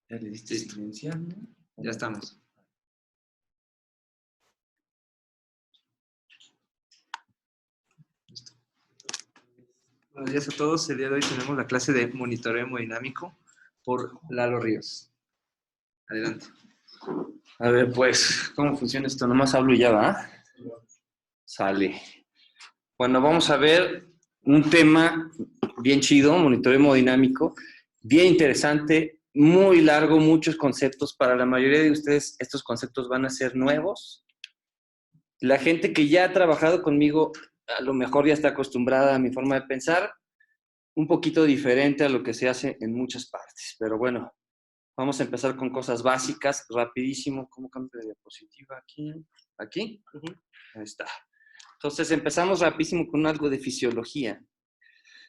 Ya le diste Listo. silenciar, ¿no? Ya estamos. Listo. Buenos días a todos. El día de hoy tenemos la clase de monitoreo hemodinámico por Lalo Ríos. Adelante. A ver, pues, ¿cómo funciona esto? Nomás hablo y ya, ¿va? Sale. Bueno, vamos a ver un tema bien chido, monitoreo hemodinámico, bien interesante, muy largo, muchos conceptos. Para la mayoría de ustedes, estos conceptos van a ser nuevos. La gente que ya ha trabajado conmigo, a lo mejor ya está acostumbrada a mi forma de pensar, un poquito diferente a lo que se hace en muchas partes. Pero bueno, vamos a empezar con cosas básicas, rapidísimo. ¿Cómo cambio de diapositiva? Aquí. ¿Aquí? Ahí está. Entonces empezamos rapidísimo con algo de fisiología.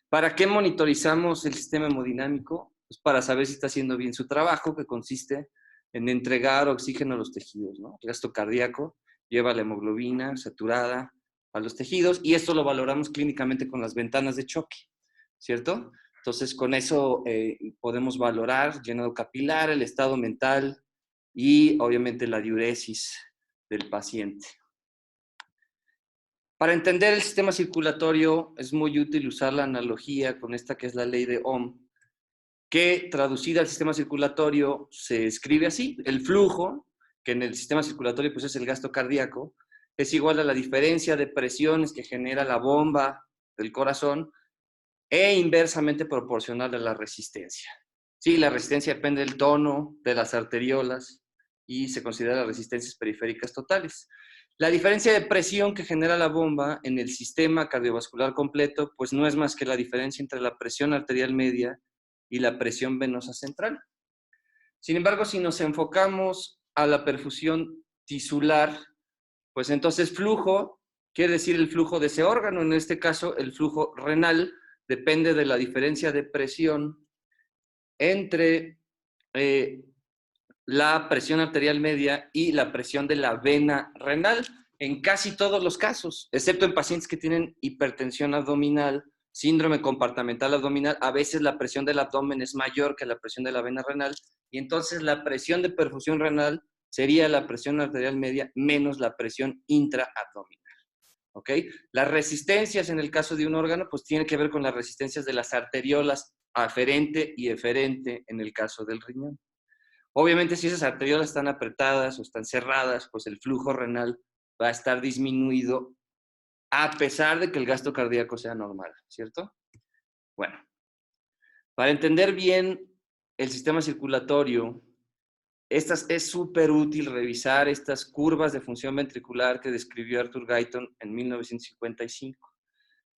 ¿Para qué monitorizamos el sistema hemodinámico? Pues para saber si está haciendo bien su trabajo, que consiste en entregar oxígeno a los tejidos, ¿no? El gasto cardíaco lleva la hemoglobina saturada a los tejidos y esto lo valoramos clínicamente con las ventanas de choque, ¿cierto? Entonces, con eso podemos valorar llenado capilar, el estado mental y, obviamente, la diuresis del paciente. Para entender el sistema circulatorio es muy útil usar la analogía con esta que es la ley de Ohm, que traducida al sistema circulatorio se escribe así: el flujo, que en el sistema circulatorio pues es el gasto cardíaco, es igual a la diferencia de presiones que genera la bomba del corazón e inversamente proporcional a la resistencia. Sí, la resistencia depende del tono de las arteriolas y se considera las resistencias periféricas totales. La diferencia de presión que genera la bomba en el sistema cardiovascular completo, pues no es más que la diferencia entre la presión arterial media y la presión venosa central. Sin embargo, si nos enfocamos a la perfusión tisular, pues entonces flujo quiere decir el flujo de ese órgano. En este caso, el flujo renal depende de la diferencia de presión entre la presión arterial media y la presión de la vena renal, en casi todos los casos, excepto en pacientes que tienen hipertensión abdominal, síndrome compartimental abdominal. A veces la presión del abdomen es mayor que la presión de la vena renal y entonces la presión de perfusión renal sería la presión arterial media menos la presión intraabdominal. ¿Ok? Las resistencias en el caso de un órgano pues tienen que ver con las resistencias de las arteriolas aferente y eferente en el caso del riñón. Obviamente, si esas arteriolas están apretadas o están cerradas, pues el flujo renal va a estar disminuido a pesar de que el gasto cardíaco sea normal, ¿cierto? Bueno, para entender bien el sistema circulatorio, es súper útil revisar estas curvas de función ventricular que describió Arthur Guyton en 1955.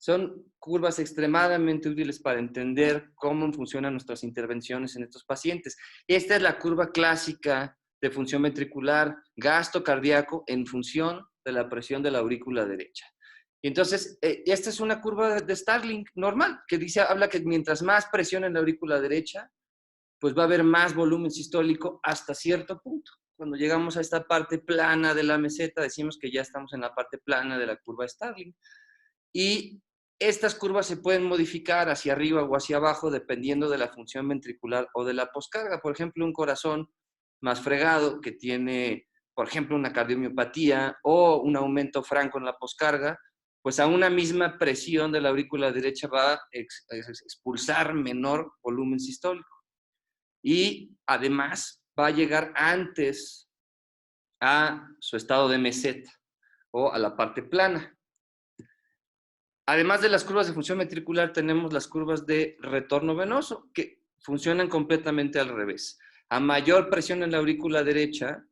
Son curvas extremadamente útiles para entender cómo funcionan nuestras intervenciones en estos pacientes. Esta es la curva clásica de función ventricular, gasto cardíaco en función de la presión de la aurícula derecha. Y entonces, esta es una curva de Starling normal, que habla que mientras más presión en la aurícula derecha, pues va a haber más volumen sistólico hasta cierto punto. Cuando llegamos a esta parte plana de la meseta, decimos que ya estamos en la parte plana de la curva Starling. Y estas curvas se pueden modificar hacia arriba o hacia abajo dependiendo de la función ventricular o de la poscarga. Por ejemplo, un corazón más fregado que tiene, por ejemplo, una cardiomiopatía o un aumento franco en la poscarga, pues a una misma presión de la aurícula derecha va a expulsar menor volumen sistólico. Y además va a llegar antes a su estado de meseta o a la parte plana. Además de las curvas de función ventricular, tenemos las curvas de retorno venoso, que funcionan completamente al revés. A mayor presión en la aurícula derecha,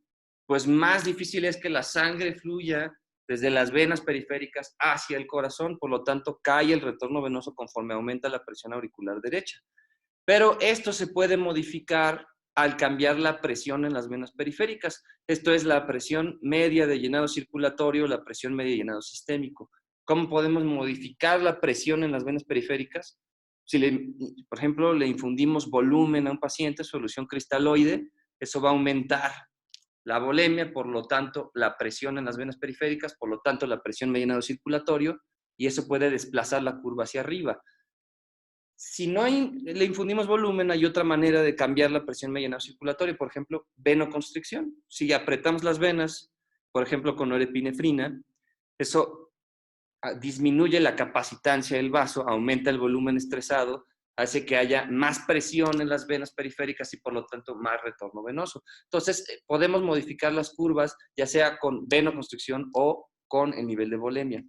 pues más difícil es que la sangre fluya desde las venas periféricas hacia el corazón, por lo tanto cae el retorno venoso conforme aumenta la presión auricular derecha. Pero esto se puede modificar al cambiar la presión en las venas periféricas. Esto es la presión media de llenado circulatorio, la presión media de llenado sistémico. ¿Cómo podemos modificar la presión en las venas periféricas? Si, por ejemplo, le infundimos volumen a un paciente, solución cristaloide, eso va a aumentar la volemia, por lo tanto, la presión en las venas periféricas, por lo tanto, la presión media de llenado circulatorio, y eso puede desplazar la curva hacia arriba. Si no le infundimos volumen, hay otra manera de cambiar la presión media circulatoria, por ejemplo, venoconstricción. Si apretamos las venas, por ejemplo, con norepinefrina, eso disminuye la capacitancia del vaso, aumenta el volumen estresado, hace que haya más presión en las venas periféricas y por lo tanto más retorno venoso. Entonces, podemos modificar las curvas, ya sea con venoconstricción o con el nivel de volemia.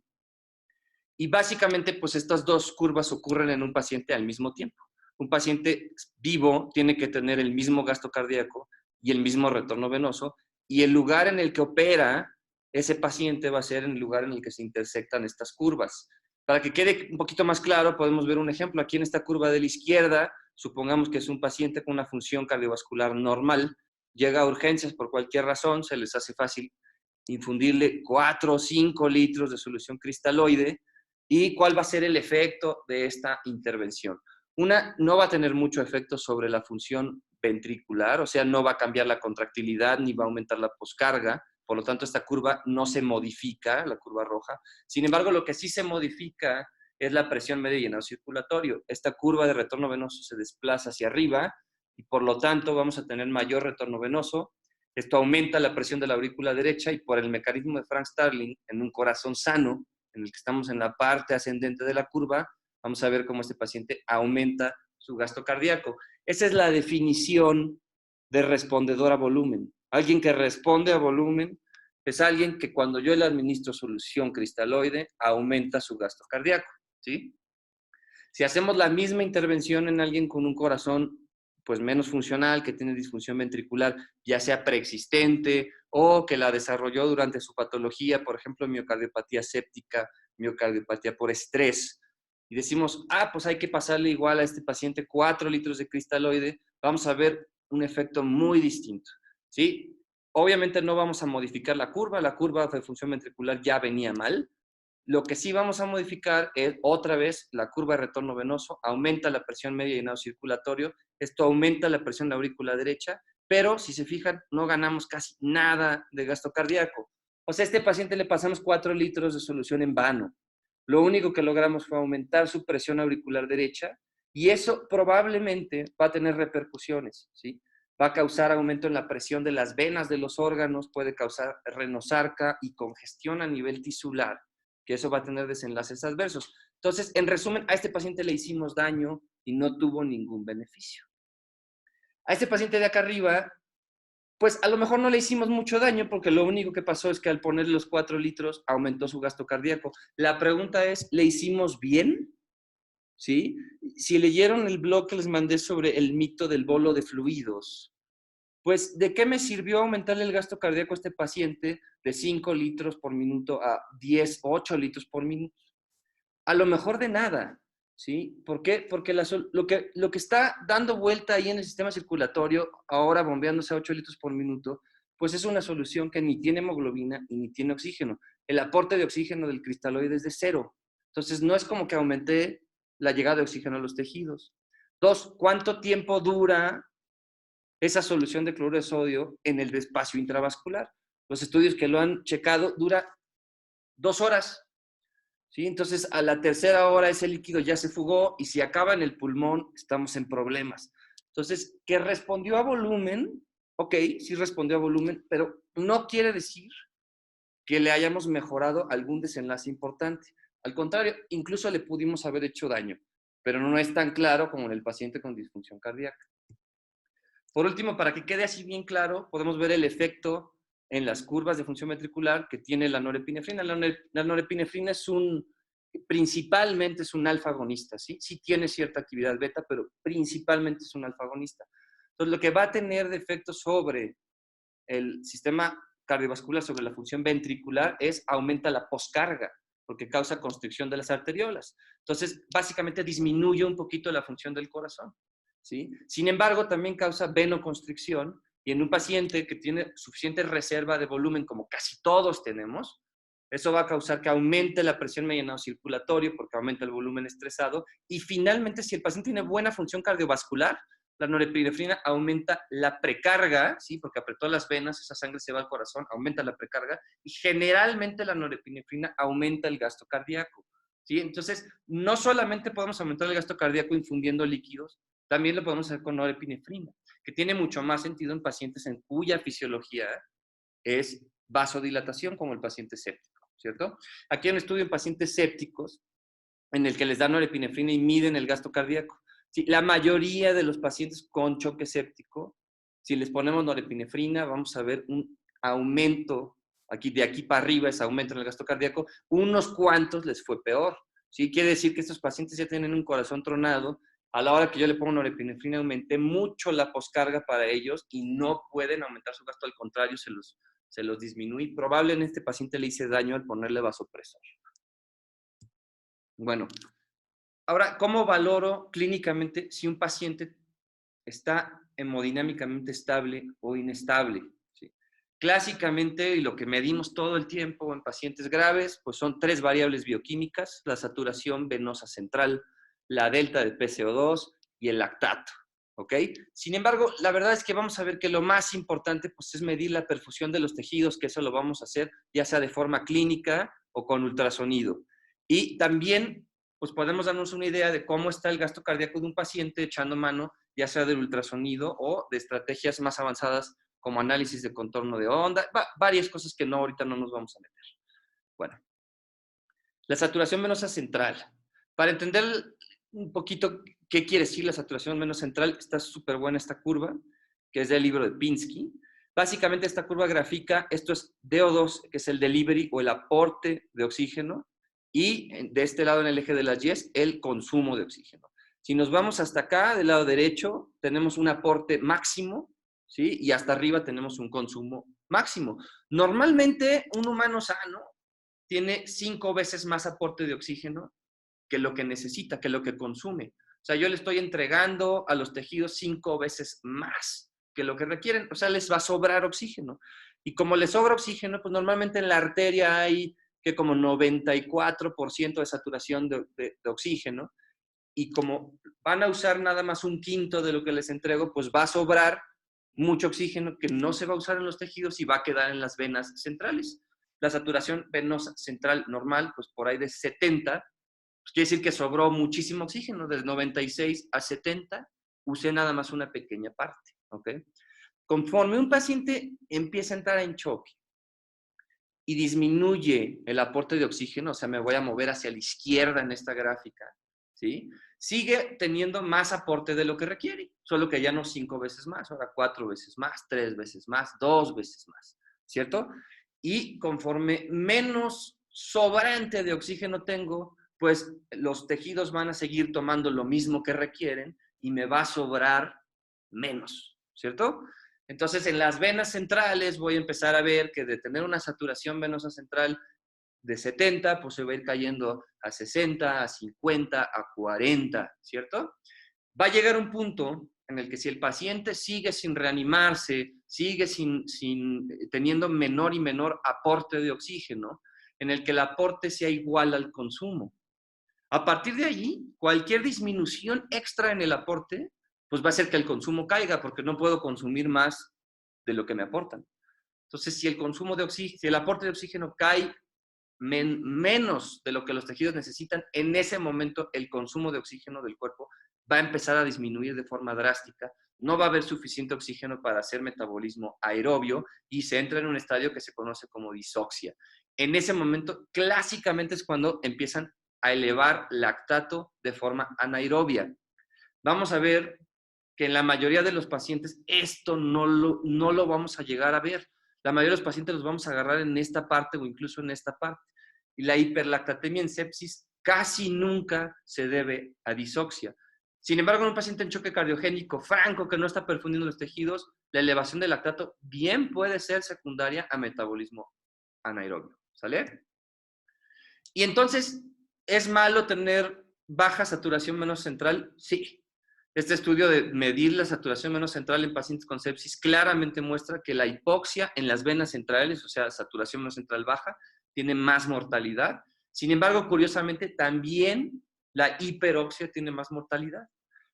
Y básicamente, pues estas dos curvas ocurren en un paciente al mismo tiempo. Un paciente vivo tiene que tener el mismo gasto cardíaco y el mismo retorno venoso, y el lugar en el que opera ese paciente va a ser en el lugar en el que se intersectan estas curvas. Para que quede un poquito más claro, podemos ver un ejemplo. Aquí en esta curva de la izquierda, supongamos que es un paciente con una función cardiovascular normal, llega a urgencias por cualquier razón, se les hace fácil infundirle 4 o 5 litros de solución cristaloide. ¿Y cuál va a ser el efecto de esta intervención? Una, no va a tener mucho efecto sobre la función ventricular, o sea, no va a cambiar la contractilidad ni va a aumentar la poscarga, por lo tanto, esta curva no se modifica, la curva roja. Sin embargo, lo que sí se modifica es la presión media y llenado circulatorio. Esta curva de retorno venoso se desplaza hacia arriba y por lo tanto vamos a tener mayor retorno venoso. Esto aumenta la presión de la aurícula derecha y por el mecanismo de Frank Starling, en un corazón sano, en el que estamos en la parte ascendente de la curva, vamos a ver cómo este paciente aumenta su gasto cardíaco. Esa es la definición de respondedor a volumen. Alguien que responde a volumen es alguien que cuando yo le administro solución cristaloide, aumenta su gasto cardíaco, ¿sí? Si hacemos la misma intervención en alguien con un corazón pues menos funcional, que tiene disfunción ventricular, ya sea preexistente o que la desarrolló durante su patología, por ejemplo, miocardiopatía séptica, miocardiopatía por estrés, y decimos, pues hay que pasarle igual a este paciente 4 litros de cristaloide, vamos a ver un efecto muy distinto, ¿sí? Obviamente no vamos a modificar la curva de función ventricular ya venía mal. Lo que sí vamos a modificar es otra vez la curva de retorno venoso, aumenta la presión media y llenado circulatorio, esto aumenta la presión en la aurícula derecha, pero si se fijan, no ganamos casi nada de gasto cardíaco. O sea, a este paciente le pasamos 4 litros de solución en vano. Lo único que logramos fue aumentar su presión auricular derecha y eso probablemente va a tener repercusiones, ¿sí? Va a causar aumento en la presión de las venas de los órganos, puede causar renosarca y congestión a nivel tisular, que eso va a tener desenlaces adversos. Entonces, en resumen, a este paciente le hicimos daño y no tuvo ningún beneficio. A este paciente de acá arriba, pues a lo mejor no le hicimos mucho daño porque lo único que pasó es que al ponerle los 4 litros aumentó su gasto cardíaco. La pregunta es, ¿le hicimos bien? ¿Sí? Si leyeron el blog que les mandé sobre el mito del bolo de fluidos, pues, ¿de qué me sirvió aumentarle el gasto cardíaco a este paciente de 5 litros por minuto a 10, 8 litros por minuto? A lo mejor de nada, ¿sí? ¿Por qué? Porque lo que está dando vuelta ahí en el sistema circulatorio, ahora bombeándose a 8 litros por minuto, pues es una solución que ni tiene hemoglobina y ni tiene oxígeno. El aporte de oxígeno del cristaloide es de 0. Entonces, no es como que aumenté la llegada de oxígeno a los tejidos. 2, ¿cuánto tiempo dura esa solución de cloruro de sodio en el espacio intravascular? Los estudios que lo han checado dura 2 horas. ¿Sí? Entonces, a la tercera hora ese líquido ya se fugó y si acaba en el pulmón, estamos en problemas. Entonces, que respondió a volumen, ok, sí respondió a volumen, pero no quiere decir que le hayamos mejorado algún desenlace importante. Al contrario, incluso le pudimos haber hecho daño, pero no es tan claro como en el paciente con disfunción cardíaca. Por último, para que quede así bien claro, podemos ver el efecto en las curvas de función ventricular que tiene la norepinefrina. La norepinefrina principalmente es un alfa-agonista, ¿sí? Sí tiene cierta actividad beta, pero principalmente es un alfa-agonista. Entonces, lo que va a tener de efecto sobre el sistema cardiovascular, sobre la función ventricular, es aumenta la poscarga, porque causa constricción de las arteriolas. Entonces, básicamente disminuye un poquito la función del corazón, ¿sí? Sin embargo, también causa venoconstricción y en un paciente que tiene suficiente reserva de volumen, como casi todos tenemos, eso va a causar que aumente la presión mediana circulatorio porque aumenta el volumen estresado y finalmente, si el paciente tiene buena función cardiovascular, la norepinefrina aumenta la precarga, ¿sí? Porque apretó las venas, esa sangre se va al corazón, aumenta la precarga y generalmente la norepinefrina aumenta el gasto cardíaco. ¿sí? Entonces, no solamente podemos aumentar el gasto cardíaco infundiendo líquidos, también lo podemos hacer con norepinefrina, que tiene mucho más sentido en pacientes en cuya fisiología es vasodilatación, como el paciente séptico, ¿cierto? Aquí hay un estudio en pacientes sépticos en el que les dan norepinefrina y miden el gasto cardíaco. Sí, la mayoría de los pacientes con choque séptico, si les ponemos norepinefrina, vamos a ver un aumento, aquí, de aquí para arriba es aumento en el gasto cardíaco, unos cuantos les fue peor. ¿Sí? Quiere decir que estos pacientes ya tienen un corazón tronado. A la hora que yo le pongo norepinefrina, aumenté mucho la poscarga para ellos y no pueden aumentar su gasto, al contrario, se los disminuí. Probablemente en este paciente le hice daño al ponerle vasopresor. Bueno, ahora, ¿cómo valoro clínicamente si un paciente está hemodinámicamente estable o inestable? ¿Sí? Clásicamente, y lo que medimos todo el tiempo en pacientes graves, pues son 3 variables bioquímicas: la saturación venosa central, la delta de PCO2 y el lactato. ¿Ok? Sin embargo, la verdad es que vamos a ver que lo más importante pues, es medir la perfusión de los tejidos, que eso lo vamos a hacer ya sea de forma clínica o con ultrasonido. Y también pues podemos darnos una idea de cómo está el gasto cardíaco de un paciente echando mano ya sea del ultrasonido o de estrategias más avanzadas como análisis de contorno de onda, varias cosas que ahorita no nos vamos a meter. Bueno, la saturación venosa central. Para entender un poquito qué quiere decir la saturación venosa central, está súper buena esta curva, que es del libro de Pinsky. Básicamente esta curva grafica, esto es DO2, que es el delivery o el aporte de oxígeno, y de este lado en el eje de las Y, el consumo de oxígeno. Si nos vamos hasta acá, del lado derecho, tenemos un aporte máximo, ¿sí? Y hasta arriba tenemos un consumo máximo. Normalmente, un humano sano tiene 5 veces más aporte de oxígeno que lo que necesita, que lo que consume. O sea, yo le estoy entregando a los tejidos 5 veces más que lo que requieren. O sea, les va a sobrar oxígeno. Y como les sobra oxígeno, pues normalmente en la arteria hay que como 94% de saturación de oxígeno. Y como van a usar nada más un quinto de lo que les entrego, pues va a sobrar mucho oxígeno que no se va a usar en los tejidos y va a quedar en las venas centrales. La saturación venosa central normal, pues por ahí de 70, pues quiere decir que sobró muchísimo oxígeno, de 96 a 70, usé nada más una pequeña parte, ¿ok? Conforme un paciente empieza a entrar en choque y disminuye el aporte de oxígeno, o sea, me voy a mover hacia la izquierda en esta gráfica, ¿sí? Sigue teniendo más aporte de lo que requiere, solo que ya no 5 veces más, ahora 4 veces más, 3 veces más, 2 veces más, ¿cierto? Y conforme menos sobrante de oxígeno tengo, pues los tejidos van a seguir tomando lo mismo que requieren y me va a sobrar menos, ¿cierto? Entonces, en las venas centrales voy a empezar a ver que de tener una saturación venosa central de 70, pues se va a ir cayendo a 60, a 50, a 40, ¿cierto? Va a llegar un punto en el que si el paciente sigue sin reanimarse, sigue teniendo menor y menor aporte de oxígeno, en el que el aporte sea igual al consumo. A partir de allí, cualquier disminución extra en el aporte, pues va a hacer que el consumo caiga, porque no puedo consumir más de lo que me aportan. Entonces, si el consumo de oxígeno, si el aporte de oxígeno cae menos de lo que los tejidos necesitan, en ese momento el consumo de oxígeno del cuerpo va a empezar a disminuir de forma drástica. No va a haber suficiente oxígeno para hacer metabolismo aerobio y se entra en un estadio que se conoce como disoxia. En ese momento, clásicamente es cuando empiezan a elevar lactato de forma anaerobia. Vamos a ver que en la mayoría de los pacientes esto no lo vamos a llegar a ver. La mayoría de los pacientes los vamos a agarrar en esta parte o incluso en esta parte. Y la hiperlactatemia en sepsis casi nunca se debe a disoxia. Sin embargo, en un paciente en choque cardiogénico franco que no está perfundiendo los tejidos, la elevación del lactato bien puede ser secundaria a metabolismo anaerobio. ¿Sale? Y entonces, ¿es malo tener baja saturación venosa central? Sí. Este estudio de medir la saturación venosa central en pacientes con sepsis claramente muestra que la hipoxia en las venas centrales, o sea, saturación venosa central baja, tiene más mortalidad. Sin embargo, curiosamente, también la hiperoxia tiene más mortalidad.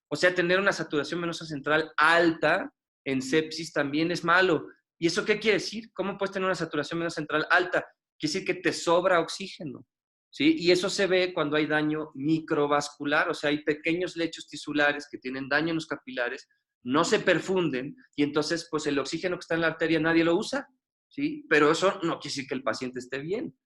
O sea, tener una saturación venosa central alta en sepsis también es malo. ¿Y eso qué quiere decir? ¿Cómo puedes tener una saturación venosa central alta? Quiere decir que te sobra oxígeno. ¿sí? Y eso se ve cuando hay daño microvascular, o sea, hay pequeños lechos tisulares que tienen daño en los capilares, no se perfunden y entonces pues el oxígeno que está en la arteria nadie lo usa, ¿sí? Pero eso no quiere decir que el paciente esté bien.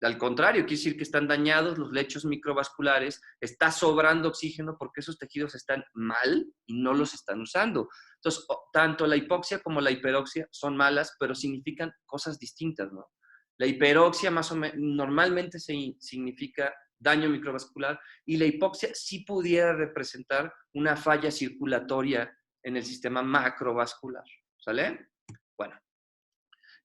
Al contrario, quiere decir que están dañados los lechos microvasculares, está sobrando oxígeno porque esos tejidos están mal y no los están usando. Entonces, tanto la hipoxia como la hiperoxia son malas, pero significan cosas distintas, ¿no? La hiperoxia más o menos normalmente significa daño microvascular y la hipoxia sí pudiera representar una falla circulatoria en el sistema macrovascular, ¿sale? Bueno.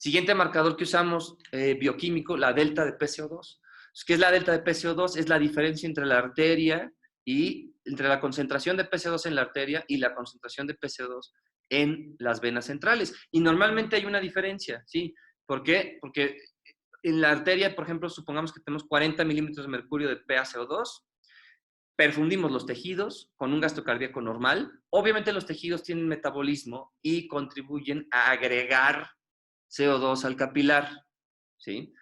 Siguiente marcador que usamos, bioquímico, la delta de PCO2. ¿Qué es la delta de PCO2? Es la diferencia entre la arteria y entre la concentración de PCO2 en la arteria y la concentración de PCO2 en las venas centrales. Y normalmente hay una diferencia, ¿sí? ¿Por qué? Porque en la arteria, por ejemplo, supongamos que tenemos 40 milímetros de mercurio de PaCO2, perfundimos los tejidos con un gasto cardíaco normal. Obviamente los tejidos tienen metabolismo y contribuyen a agregar CO2 al capilar, ¿sí?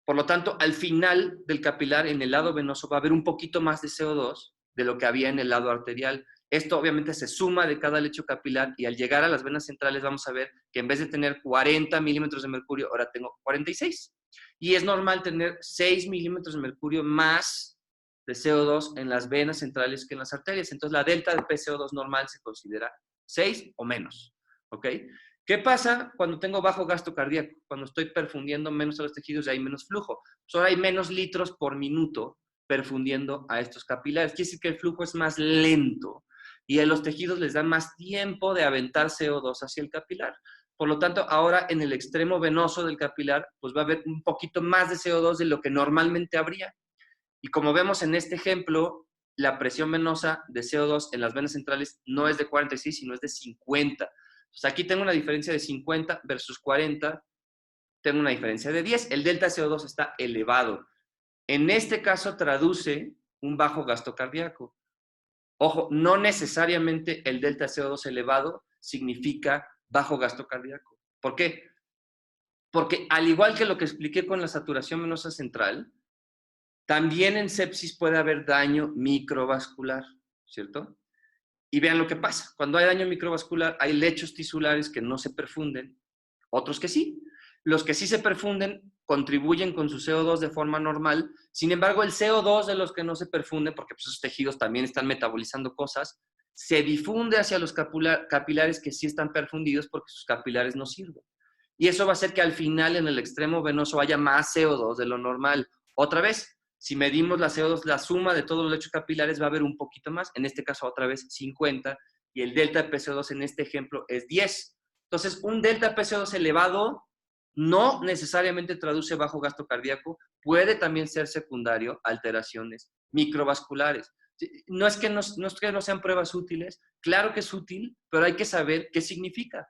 Por lo tanto, al final del capilar, en el lado venoso, va a haber un poquito más de CO2 de lo que había en el lado arterial. Esto obviamente se suma de cada lecho capilar y al llegar a las venas centrales vamos a ver que en vez de tener 40 milímetros de mercurio, ahora tengo 46. Y es normal tener 6 milímetros de mercurio más de CO2 en las venas centrales que en las arterias. Entonces, la delta de PCO2 normal se considera 6 o menos, ¿ok? ¿Qué pasa cuando tengo bajo gasto cardíaco? Cuando estoy perfundiendo menos a los tejidos y hay menos flujo. Solo hay menos litros por minuto perfundiendo a estos capilares. Quiere decir que el flujo es más lento y a los tejidos les da más tiempo de aventar CO2 hacia el capilar. Por lo tanto, ahora en el extremo venoso del capilar, pues va a haber un poquito más de CO2 de lo que normalmente habría. Y como vemos en este ejemplo, la presión venosa de CO2 en las venas centrales no es de 46, sino es de 50. Entonces aquí tengo una diferencia de 50 versus 40, tengo una diferencia de 10. El delta CO2 está elevado. En este caso traduce un bajo gasto cardíaco. Ojo, no necesariamente el delta CO2 elevado significa bajo gasto cardíaco. ¿Por qué? Porque al igual que lo que expliqué con la saturación venosa central, también en sepsis puede haber daño microvascular, ¿cierto? Y vean lo que pasa. Cuando hay daño microvascular, hay lechos tisulares que no se perfunden, otros que sí. Los que sí se perfunden contribuyen con su CO2 de forma normal. Sin embargo, el CO2 de los que no se perfunden, porque pues, esos tejidos también están metabolizando cosas, se difunde hacia los capilares que sí están perfundidos porque sus capilares no sirven. Y eso va a hacer que al final en el extremo venoso haya más CO2 de lo normal. Otra vez, si medimos la CO2, la suma de todos los lechos capilares va a haber un poquito más, en este caso otra vez 50, y el delta de PCO2 en este ejemplo es 10. Entonces, un delta de PCO2 elevado no necesariamente traduce bajo gasto cardíaco, puede también ser secundario a alteraciones microvasculares. No es que no sean pruebas útiles, claro que es útil, pero hay que saber qué significa.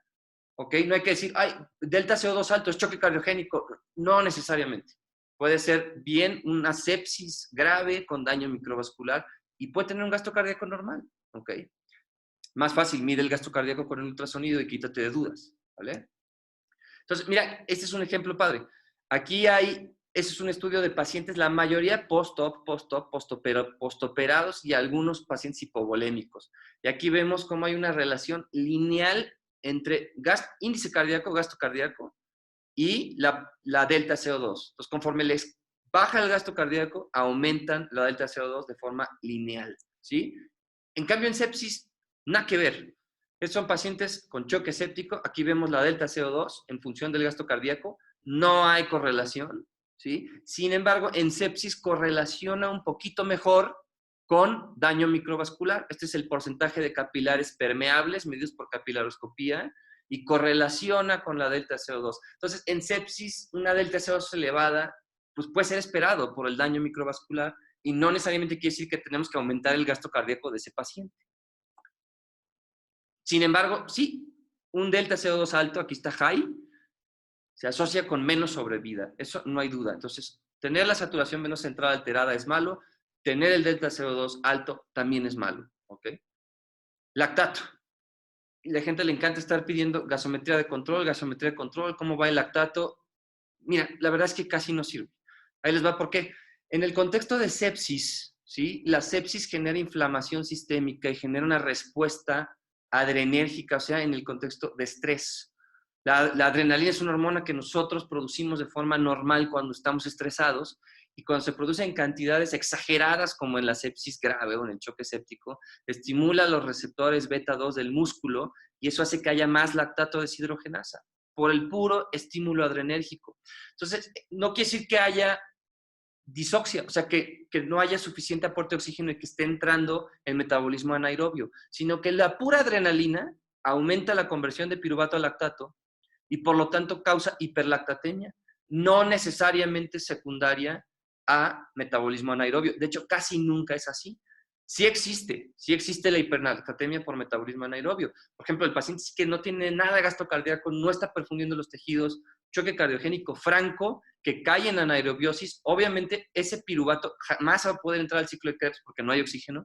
¿Ok? No hay que decir, ay, delta CO2 alto es choque cardiogénico. No necesariamente. Puede ser bien una sepsis grave con daño microvascular y puede tener un gasto cardíaco normal. ¿Ok? Más fácil, mide el gasto cardíaco con el ultrasonido y quítate de dudas. ¿Vale? Entonces, mira, este es un ejemplo padre. Aquí hay, ese es un estudio de pacientes, la mayoría postoperados y algunos pacientes hipovolémicos. Y aquí vemos cómo hay una relación lineal entre índice cardíaco, gasto cardíaco y la delta CO2. Entonces, conforme les baja el gasto cardíaco, aumentan la delta CO2 de forma lineal, ¿sí? En cambio, en sepsis, nada que ver. Estos son pacientes con choque séptico. Aquí vemos la delta CO2 en función del gasto cardíaco. No hay correlación, ¿sí? Sin embargo, en sepsis correlaciona un poquito mejor con daño microvascular. Este es el porcentaje de capilares permeables medidos por capilaroscopía y correlaciona con la delta CO2. Entonces, en sepsis, una delta CO2 elevada, pues puede ser esperado por el daño microvascular y no necesariamente quiere decir que tenemos que aumentar el gasto cardíaco de ese paciente. Sin embargo, sí, un delta CO2 alto, aquí está high, se asocia con menos sobrevida. Eso no hay duda. Entonces, tener la saturación venosa central alterada es malo, tener el delta CO2 alto también es malo. ¿Ok? Lactato. Y la gente le encanta estar pidiendo gasometría de control, cómo va el lactato. Mira, la verdad es que casi no sirve. Ahí les va por qué. En el contexto de sepsis, ¿sí? La sepsis genera inflamación sistémica y genera una respuesta adrenérgica, o sea, en el contexto de estrés. La adrenalina es una hormona que nosotros producimos de forma normal cuando estamos estresados y cuando se produce en cantidades exageradas como en la sepsis grave o en el choque séptico, estimula los receptores beta 2 del músculo y eso hace que haya más lactato deshidrogenasa por el puro estímulo adrenérgico. Entonces, no quiere decir que haya disoxia, o sea, que no haya suficiente aporte de oxígeno y que esté entrando el metabolismo anaerobio, sino que la pura adrenalina aumenta la conversión de piruvato a lactato y por lo tanto causa hiperlactatemia, no necesariamente secundaria a metabolismo anaerobio. De hecho, casi nunca es así. Sí existe la hiperlactatemia por metabolismo anaerobio. Por ejemplo, el paciente que no tiene nada de gasto cardíaco, no está perfundiendo los tejidos, choque cardiogénico franco, que cae en anaerobiosis, obviamente ese piruvato jamás va a poder entrar al ciclo de Krebs porque no hay oxígeno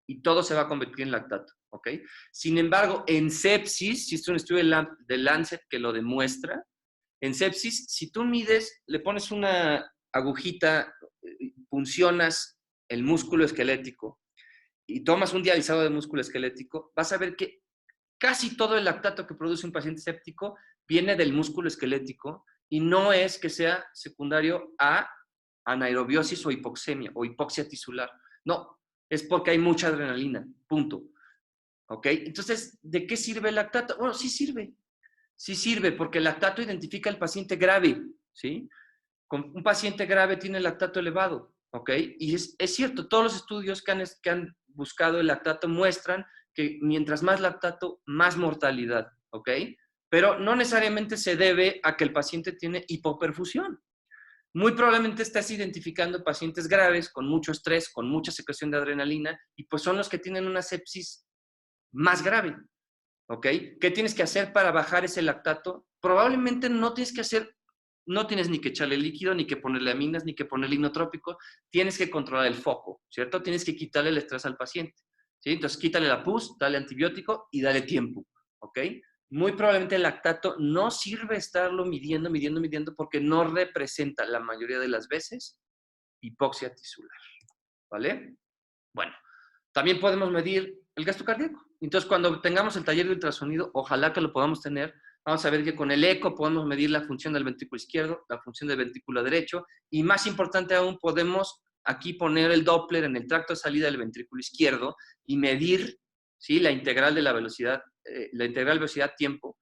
y todo se va a convertir en lactato, ¿ok? Sin embargo, en sepsis, si es un estudio de Lancet que lo demuestra, en sepsis, si tú mides, le pones una agujita, puncionas el músculo esquelético y tomas un dializado de músculo esquelético, vas a ver que casi todo el lactato que produce un paciente séptico viene del músculo esquelético y no es que sea secundario a anaerobiosis o hipoxemia o hipoxia tisular. No, es porque hay mucha adrenalina, punto. ¿Ok? Entonces, ¿de qué sirve el lactato? Bueno, sí sirve. Sí sirve porque el lactato identifica al paciente grave, ¿sí? Un paciente grave tiene el lactato elevado, ¿ok? Y es cierto, todos los estudios que han buscado el lactato muestran que mientras más lactato, más mortalidad, ¿ok? Pero no necesariamente se debe a que el paciente tiene hipoperfusión. Muy probablemente estás identificando pacientes graves con mucho estrés, con mucha secreción de adrenalina, y pues son los que tienen una sepsis más grave, ¿ok? ¿Qué tienes que hacer para bajar ese lactato? Probablemente no tienes que hacer, no tienes ni que echarle líquido, ni que ponerle aminas, ni que ponerle inotrópico, tienes que controlar el foco, ¿cierto? Tienes que quitarle el estrés al paciente, ¿sí? Entonces quítale la pus, dale antibiótico y dale tiempo, ¿ok? Muy probablemente el lactato no sirve estarlo midiendo, porque no representa la mayoría de las veces hipoxia tisular, ¿vale? Bueno, también podemos medir el gasto cardíaco. Entonces, cuando tengamos el taller de ultrasonido, ojalá que lo podamos tener, vamos a ver que con el eco podemos medir la función del ventrículo izquierdo, la función del ventrículo derecho, y más importante aún, podemos aquí poner el Doppler en el tracto de salida del ventrículo izquierdo y medir, ¿sí?, la integral de la velocidad, la integral velocidad-tiempo,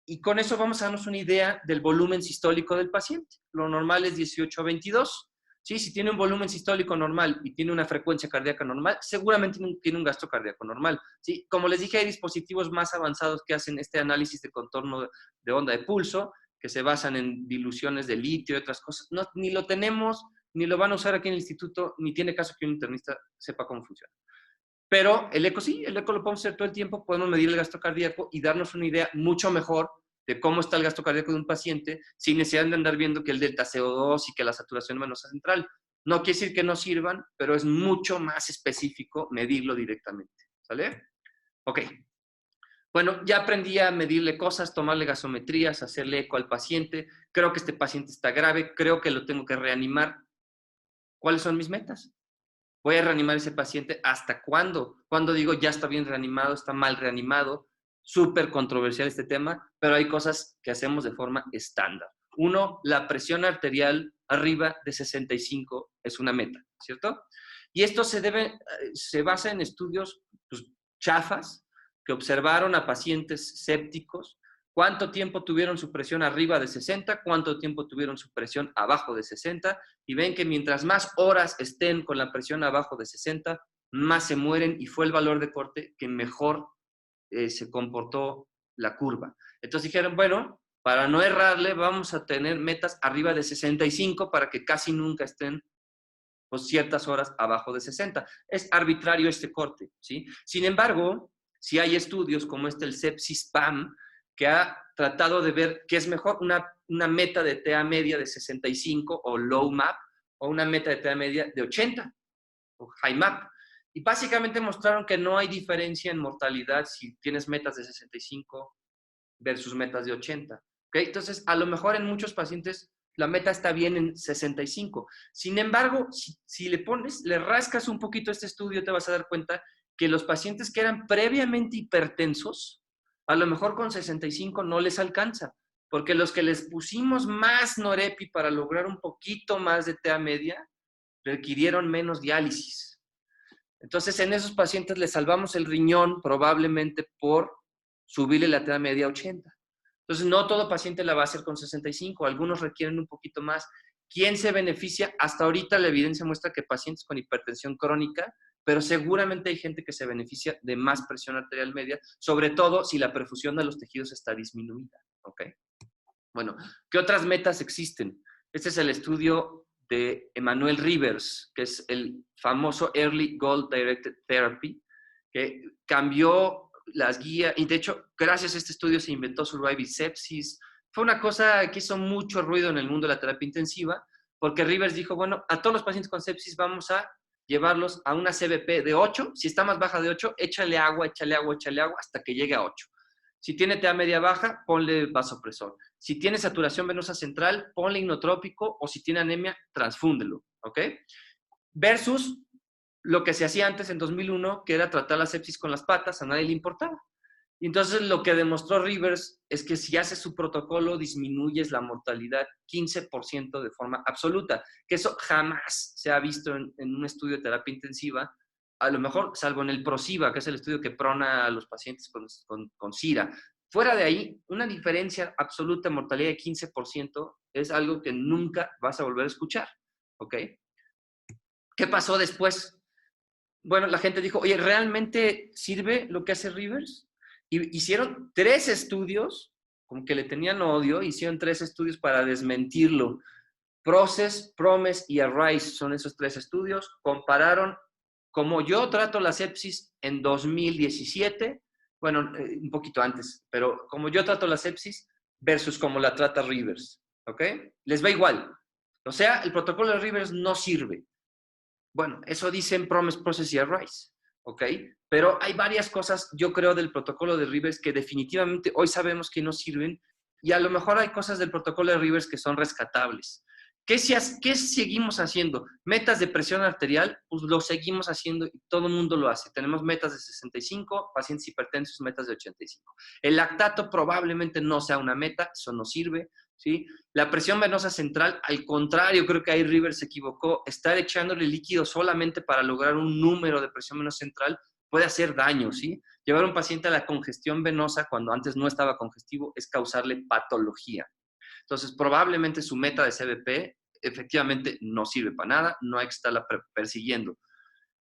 y con eso vamos a darnos una idea del volumen sistólico del paciente. Lo normal es 18 a 22. ¿Sí? Si tiene un volumen sistólico normal y tiene una frecuencia cardíaca normal, seguramente tiene un gasto cardíaco normal. ¿Sí? Como les dije, hay dispositivos más avanzados que hacen este análisis de contorno de onda de pulso, que se basan en diluciones de litio y otras cosas. No, ni lo tenemos, ni lo van a usar aquí en el instituto, ni tiene caso que un internista sepa cómo funciona. Pero el eco sí, el eco lo podemos hacer todo el tiempo, podemos medir el gasto cardíaco y darnos una idea mucho mejor de cómo está el gasto cardíaco de un paciente sin necesidad de andar viendo que el delta CO2 y que la saturación venosa central. No quiere decir que no sirvan, pero es mucho más específico medirlo directamente. ¿Sale? Ok. Bueno, ya aprendí a medirle cosas, tomarle gasometrías, hacerle eco al paciente. Creo que este paciente está grave, creo que lo tengo que reanimar. ¿Cuáles son mis metas? ¿Voy a reanimar a ese paciente hasta cuándo? Cuando digo ya está bien reanimado, está mal reanimado. Súper controversial este tema, pero hay cosas que hacemos de forma estándar. Uno, la presión arterial arriba de 65 es una meta, ¿cierto? Y esto se basa en estudios pues, chafas que observaron a pacientes sépticos, cuánto tiempo tuvieron su presión arriba de 60, cuánto tiempo tuvieron su presión abajo de 60, y ven que mientras más horas estén con la presión abajo de 60, más se mueren, y fue el valor de corte que mejor se comportó la curva. Entonces dijeron, bueno, para no errarle, vamos a tener metas arriba de 65 para que casi nunca estén pues, ciertas horas abajo de 60. Es arbitrario este corte, ¿sí? Sin embargo, si hay estudios como el Sepsis-PAM, que ha tratado de ver qué es mejor, una meta de TA media de 65 o low map, o una meta de TA media de 80 o high map. Y básicamente mostraron que no hay diferencia en mortalidad si tienes metas de 65 versus metas de 80. ¿Okay? Entonces, a lo mejor en muchos pacientes la meta está bien en 65. Sin embargo, si le rascas un poquito a este estudio, te vas a dar cuenta que los pacientes que eran previamente hipertensos, a lo mejor con 65 no les alcanza, porque los que les pusimos más norepi para lograr un poquito más de TA media, requirieron menos diálisis. Entonces, en esos pacientes les salvamos el riñón probablemente por subirle la TA media a 80. Entonces, no todo paciente la va a hacer con 65, algunos requieren un poquito más. ¿Quién se beneficia? Hasta ahorita la evidencia muestra que pacientes con hipertensión crónica, pero seguramente hay gente que se beneficia de más presión arterial media, sobre todo si la perfusión de los tejidos está disminuida. ¿Ok? Bueno, ¿qué otras metas existen? Este es el estudio de Emmanuel Rivers, que es el famoso Early Goal Directed Therapy, que cambió las guías, y de hecho, gracias a este estudio se inventó Surviving Sepsis. Fue una cosa que hizo mucho ruido en el mundo de la terapia intensiva, porque Rivers dijo, bueno, a todos los pacientes con sepsis vamos a llevarlos a una CBP de 8, si está más baja de 8, échale agua, hasta que llegue a 8. Si tiene TA media baja, ponle vasopresor. Si tiene saturación venosa central, ponle inotrópico, o si tiene anemia, transfúndelo, ¿ok? Versus lo que se hacía antes en 2001, que era tratar la sepsis con las patas, a nadie le importaba. Y entonces lo que demostró Rivers es que si haces su protocolo, disminuyes la mortalidad 15% de forma absoluta, que eso jamás se ha visto en un estudio de terapia intensiva, a lo mejor salvo en el PROSIVA, que es el estudio que prona a los pacientes con SIRA. Fuera de ahí, una diferencia absoluta de mortalidad de 15% es algo que nunca vas a volver a escuchar, ¿ok? ¿Qué pasó después? Bueno, la gente dijo, oye, ¿realmente sirve lo que hace Rivers? Y hicieron 3 estudios, como que le tenían odio, hicieron 3 estudios para desmentirlo. PROCESS, PROMIS y ARISE son esos 3 estudios. Compararon cómo yo trato la sepsis en 2017, bueno, un poquito antes, pero como yo trato la sepsis versus cómo la trata Rivers, ¿ok? Les va igual. O sea, el protocolo de Rivers no sirve. Bueno, eso dicen PROMIS, PROCESS y ARISE, ¿ok? Pero hay varias cosas, yo creo, del protocolo de Rivers que definitivamente hoy sabemos que no sirven, y a lo mejor hay cosas del protocolo de Rivers que son rescatables. ¿Qué seguimos haciendo? Metas de presión arterial, pues lo seguimos haciendo y todo el mundo lo hace. Tenemos metas de 65, pacientes hipertensos, metas de 85. El lactato probablemente no sea una meta, eso no sirve, ¿sí? La presión venosa central, al contrario, creo que ahí Rivers se equivocó. Estar echándole líquido solamente para lograr un número de presión venosa central puede hacer daño, ¿sí? Llevar a un paciente a la congestión venosa cuando antes no estaba congestivo es causarle patología. Entonces, probablemente su meta de CBP efectivamente no sirve para nada, no hay que estarla persiguiendo.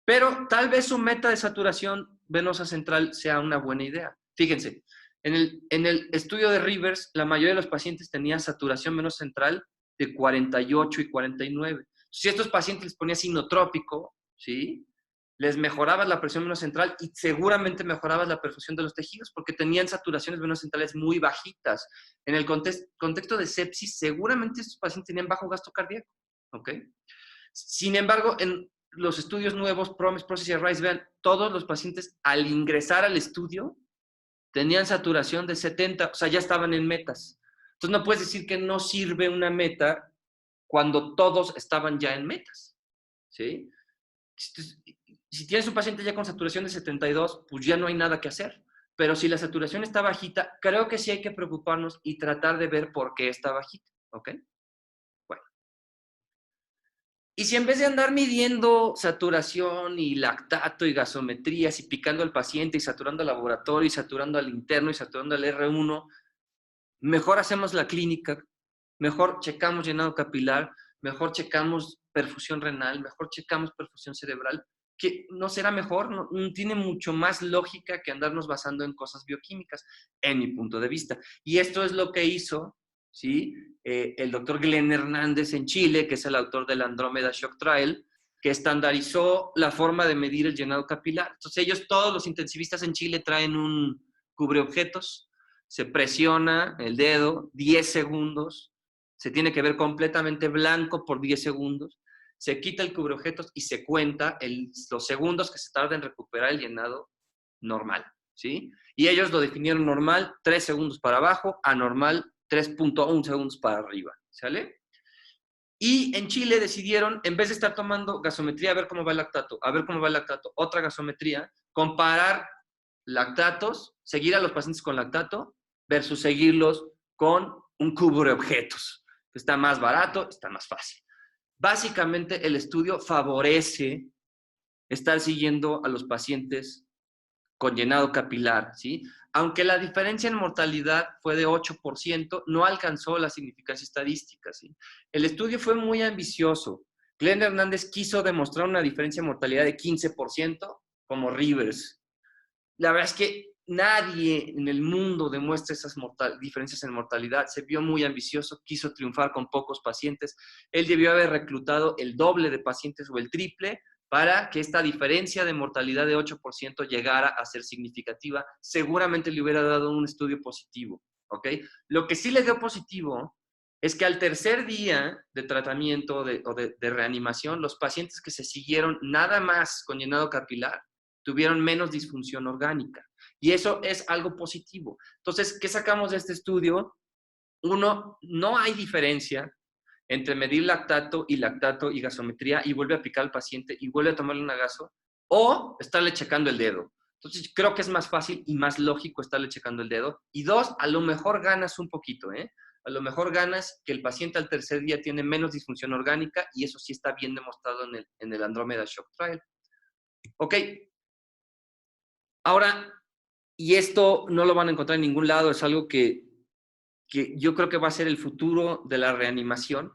Pero tal vez su meta de saturación venosa central sea una buena idea. Fíjense, en el estudio de Rivers, la mayoría de los pacientes tenían saturación venosa central de 48 y 49. Si a estos pacientes les ponías inotrópico, ¿sí?, les mejorabas la presión venosa central y seguramente mejorabas la perfusión de los tejidos porque tenían saturaciones venosas centrales muy bajitas. En el contexto de sepsis, seguramente estos pacientes tenían bajo gasto cardíaco, ¿ok? Sin embargo, en los estudios nuevos, PROMIS, PROCESS y ARISE, vean, todos los pacientes al ingresar al estudio tenían saturación de 70, o sea, ya estaban en metas. Entonces no puedes decir que no sirve una meta cuando todos estaban ya en metas, ¿sí? Si tienes un paciente ya con saturación de 72, pues ya no hay nada que hacer. Pero si la saturación está bajita, creo que sí hay que preocuparnos y tratar de ver por qué está bajita, ¿ok? Bueno. Y si en vez de andar midiendo saturación y lactato y gasometrías y picando al paciente y saturando al laboratorio y saturando al interno y saturando al R1, mejor hacemos la clínica, mejor checamos llenado capilar, mejor checamos perfusión renal, mejor checamos perfusión cerebral, que no será mejor, no tiene mucho más lógica que andarnos basando en cosas bioquímicas, en mi punto de vista. Y esto es lo que hizo, ¿sí?, el doctor Glenn Hernández en Chile, que es el autor del Andrómeda Shock Trial, que estandarizó la forma de medir el llenado capilar. Entonces ellos, todos los intensivistas en Chile, traen un cubreobjetos, se presiona el dedo 10 segundos, se tiene que ver completamente blanco por 10 segundos, se quita el cubreobjetos y se cuenta los segundos que se tarda en recuperar el llenado normal, ¿sí? Y ellos lo definieron normal, 3 segundos para abajo, anormal, 3.1 segundos para arriba, ¿sale? Y en Chile decidieron, en vez de estar tomando gasometría, a ver cómo va el lactato, otra gasometría, comparar lactatos, seguir a los pacientes con lactato versus seguirlos con un cubo de objetos. Está más barato, está más fácil. Básicamente, el estudio favorece estar siguiendo a los pacientes con llenado capilar, ¿sí? Aunque la diferencia en mortalidad fue de 8%, no alcanzó la significancia estadística, ¿sí? El estudio fue muy ambicioso. Glenn Hernández quiso demostrar una diferencia en mortalidad de 15%, como Rivers. La verdad es que nadie en el mundo demuestra esas diferencias en mortalidad. Se vio muy ambicioso, quiso triunfar con pocos pacientes. Él debió haber reclutado el doble de pacientes o el triple para que esta diferencia de mortalidad de 8% llegara a ser significativa. Seguramente le hubiera dado un estudio positivo, ¿ok? Lo que sí le dio positivo es que al tercer día de tratamiento o de reanimación, los pacientes que se siguieron nada más con llenado capilar tuvieron menos disfunción orgánica. Y eso es algo positivo. Entonces, ¿qué sacamos de este estudio? Uno, no hay diferencia entre medir lactato y gasometría y vuelve a picar al paciente y vuelve a tomarle una gaso o estarle checando el dedo. Entonces, creo que es más fácil y más lógico estarle checando el dedo. Y dos, a lo mejor ganas un poquito, ¿eh? A lo mejor ganas que el paciente al tercer día tiene menos disfunción orgánica y eso sí está bien demostrado en el Andromeda Shock Trial. Ok, ahora, y esto no lo van a encontrar en ningún lado, es algo que yo creo que va a ser el futuro de la reanimación.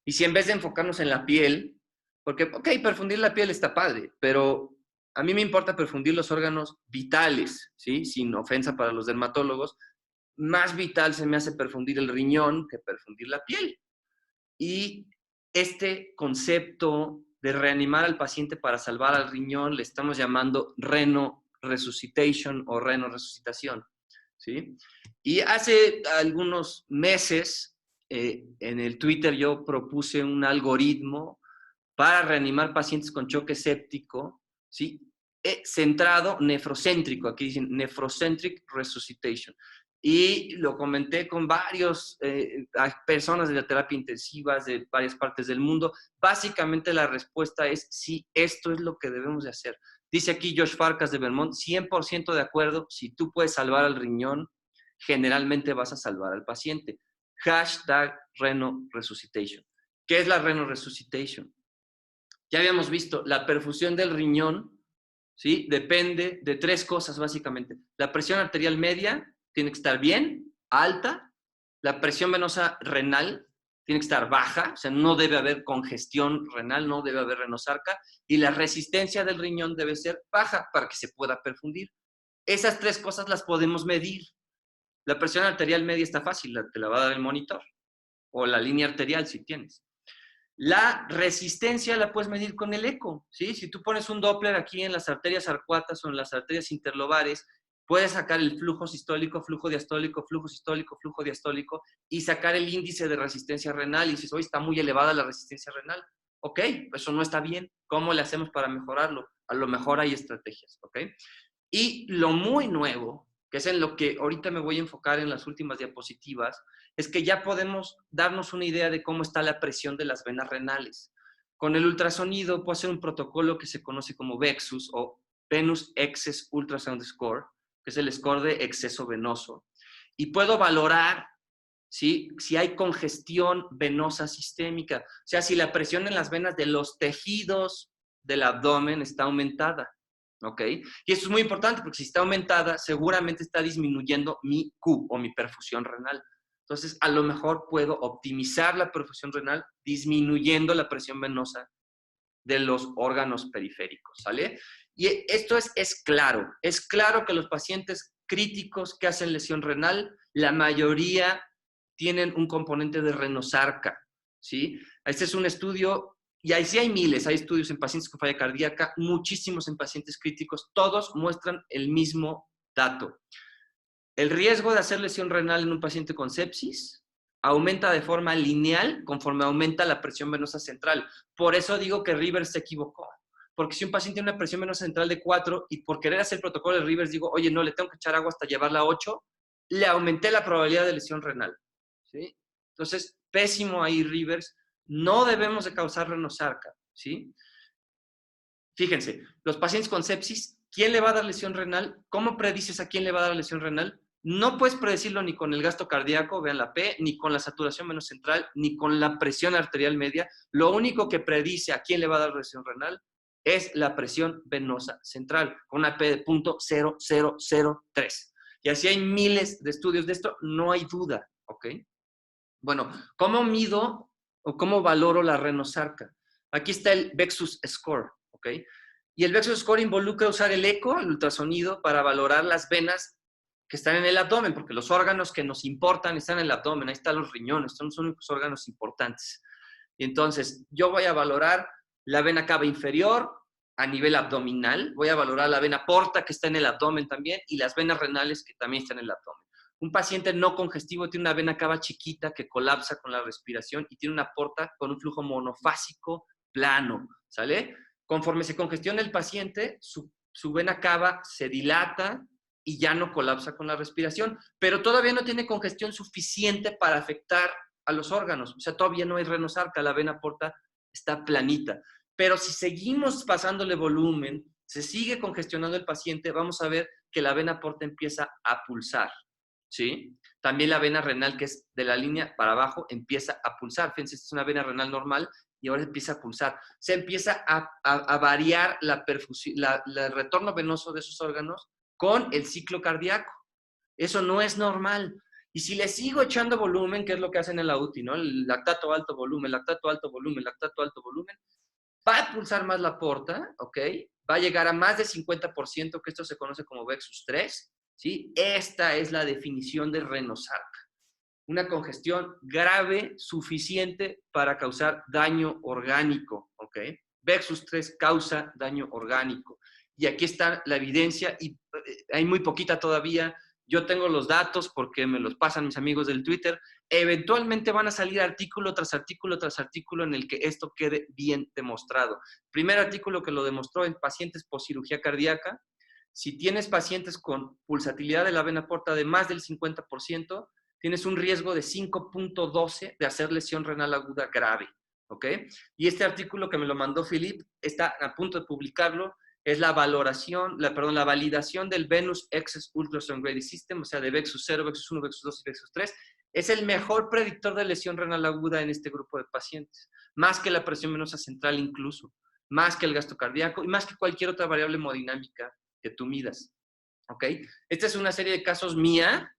Y si en vez de enfocarnos en la piel, porque, ok, perfundir la piel está padre, pero a mí me importa perfundir los órganos vitales, ¿sí? Sin ofensa para los dermatólogos, más vital se me hace perfundir el riñón que perfundir la piel. Y este concepto de reanimar al paciente para salvar al riñón le estamos llamando reno-resuscitation o reno-resucitación, ¿sí? Y hace algunos meses en el Twitter yo propuse un algoritmo para reanimar pacientes con choque séptico, ¿sí? Centrado, nefrocéntrico, aquí dicen nephrocentric resuscitation. Y lo comenté con varios personas de la terapia intensiva de varias partes del mundo. Básicamente la respuesta es sí, esto es lo que debemos de hacer. Dice aquí Josh Farkas de Vermont, 100% de acuerdo, si tú puedes salvar al riñón, generalmente vas a salvar al paciente. Hashtag Reno Resuscitation. ¿Qué es la Reno Resuscitation? Ya habíamos visto, la perfusión del riñón, ¿sí? Depende de tres cosas básicamente. La presión arterial media tiene que estar bien, alta. La presión venosa renal tiene que estar baja, o sea, no debe haber congestión renal, no debe haber renosarca. Y la resistencia del riñón debe ser baja para que se pueda perfundir. Esas tres cosas las podemos medir. La presión arterial media está fácil, te la va a dar el monitor. O la línea arterial si tienes. La resistencia la puedes medir con el eco, ¿sí? Si tú pones un Doppler aquí en las arterias arcuatas o en las arterias interlobares, puedes sacar el flujo sistólico, flujo diastólico, flujo sistólico, flujo diastólico y sacar el índice de resistencia renal y dices, oye, está muy elevada la resistencia renal. Ok, eso no está bien. ¿Cómo le hacemos para mejorarlo? A lo mejor hay estrategias, ¿ok? Y lo muy nuevo, que es en lo que ahorita me voy a enfocar en las últimas diapositivas, es que ya podemos darnos una idea de cómo está la presión de las venas renales. Con el ultrasonido puedo hacer un protocolo que se conoce como VEXUS o Venous Excess Ultrasound Score, que es el score de exceso venoso. Y puedo valorar, ¿sí?, si hay congestión venosa sistémica, o sea, si la presión en las venas de los tejidos del abdomen está aumentada. ¿Ok? Y eso es muy importante porque si está aumentada, seguramente está disminuyendo mi Q o mi perfusión renal. Entonces, a lo mejor puedo optimizar la perfusión renal disminuyendo la presión venosa de los órganos periféricos, ¿sale? Y esto es claro. Es claro que los pacientes críticos que hacen lesión renal, la mayoría tienen un componente de renosarca, ¿sí? Este es un estudio, y ahí sí hay miles, hay estudios en pacientes con falla cardíaca, muchísimos en pacientes críticos, todos muestran el mismo dato. El riesgo de hacer lesión renal en un paciente con sepsis aumenta de forma lineal conforme aumenta la presión venosa central. Por eso digo que Rivers se equivocó. Porque si un paciente tiene una presión venosa central de 4 y por querer hacer el protocolo de Rivers digo, oye, no, le tengo que echar agua hasta llevarla a 8, le aumenté la probabilidad de lesión renal, ¿sí? Entonces, pésimo ahí Rivers. no debemos de causar renosarca, ¿sí? Fíjense, los pacientes con sepsis, ¿quién le va a dar lesión renal? ¿Cómo predices a quién le va a dar lesión renal? No puedes predecirlo ni con el gasto cardíaco, vean la P, ni con la saturación menos central, ni con la presión arterial media. Lo único que predice a quién le va a dar lesión renal es la presión venosa central, con una P de 0.0003. Y así hay miles de estudios de esto, no hay duda, ¿ok? Bueno, ¿cómo mido o cómo valoro la renosarca? Aquí está el Vexus Score, ¿ok? Y el Vexus Score involucra usar el eco, el ultrasonido, para valorar las venas que están en el abdomen, porque los órganos que nos importan están en el abdomen, ahí están los riñones, son los únicos órganos importantes. Y entonces, yo voy a valorar la vena cava inferior a nivel abdominal, voy a valorar la vena porta que está en el abdomen también y las venas renales que también están en el abdomen. Un paciente no congestivo tiene una vena cava chiquita que colapsa con la respiración y tiene una porta con un flujo monofásico plano, ¿sale? Conforme se congestiona el paciente, su vena cava se dilata y ya no colapsa con la respiración, pero todavía no tiene congestión suficiente para afectar a los órganos. O sea, todavía no hay renosarca, la vena porta está planita. Pero si seguimos pasándole volumen, se sigue congestionando el paciente, vamos a ver que la vena porta empieza a pulsar, ¿sí? También la vena renal, que es de la línea para abajo, empieza a pulsar. Fíjense, esta es una vena renal normal y ahora empieza a pulsar. Se empieza a variar la perfusión, el retorno venoso de esos órganos con el ciclo cardíaco. Eso no es normal. Y si le sigo echando volumen, que es lo que hacen en la UTI, ¿no? El lactato alto volumen, lactato alto volumen, lactato alto volumen, va a pulsar más la porta, ¿ok? Va a llegar a más de 50%, que esto se conoce como Vexus 3, ¿sí? Esta es la definición de renosarca. Una congestión grave suficiente para causar daño orgánico, ¿ok? Vexus 3 causa daño orgánico. Y aquí está la evidencia, y hay muy poquita todavía. Yo tengo los datos porque me los pasan mis amigos del Twitter. Eventualmente van a salir artículo tras artículo tras artículo en el que esto quede bien demostrado. Primer artículo que lo demostró en pacientes por cirugía cardíaca. Si tienes pacientes con pulsatilidad de la vena porta de más del 50%, tienes un riesgo de 5.12 de hacer lesión renal aguda grave, ¿ok? Y este artículo que me lo mandó Philip, está a punto de publicarlo, es la valoración, la validación del Venus Access Ultrasound Grading System, o sea, de Vexus 0, Vexus 1, Vexus 2 y Vexus 3. Es el mejor predictor de lesión renal aguda en este grupo de pacientes, más que la presión venosa central incluso, más que el gasto cardíaco y más que cualquier otra variable hemodinámica que tú midas, ¿ok? Esta es una serie de casos mía,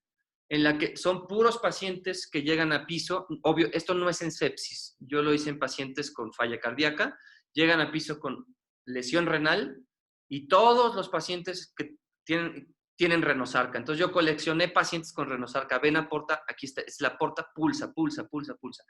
en la que son puros pacientes que llegan a piso. Obvio, esto no es en sepsis, yo lo hice en pacientes con falla cardíaca, llegan a piso con lesión renal y todos los pacientes que tienen renosarca. Entonces yo coleccioné pacientes con renosarca, vena porta, aquí está, es la porta, pulsa, pulsa, pulsa, pulsa.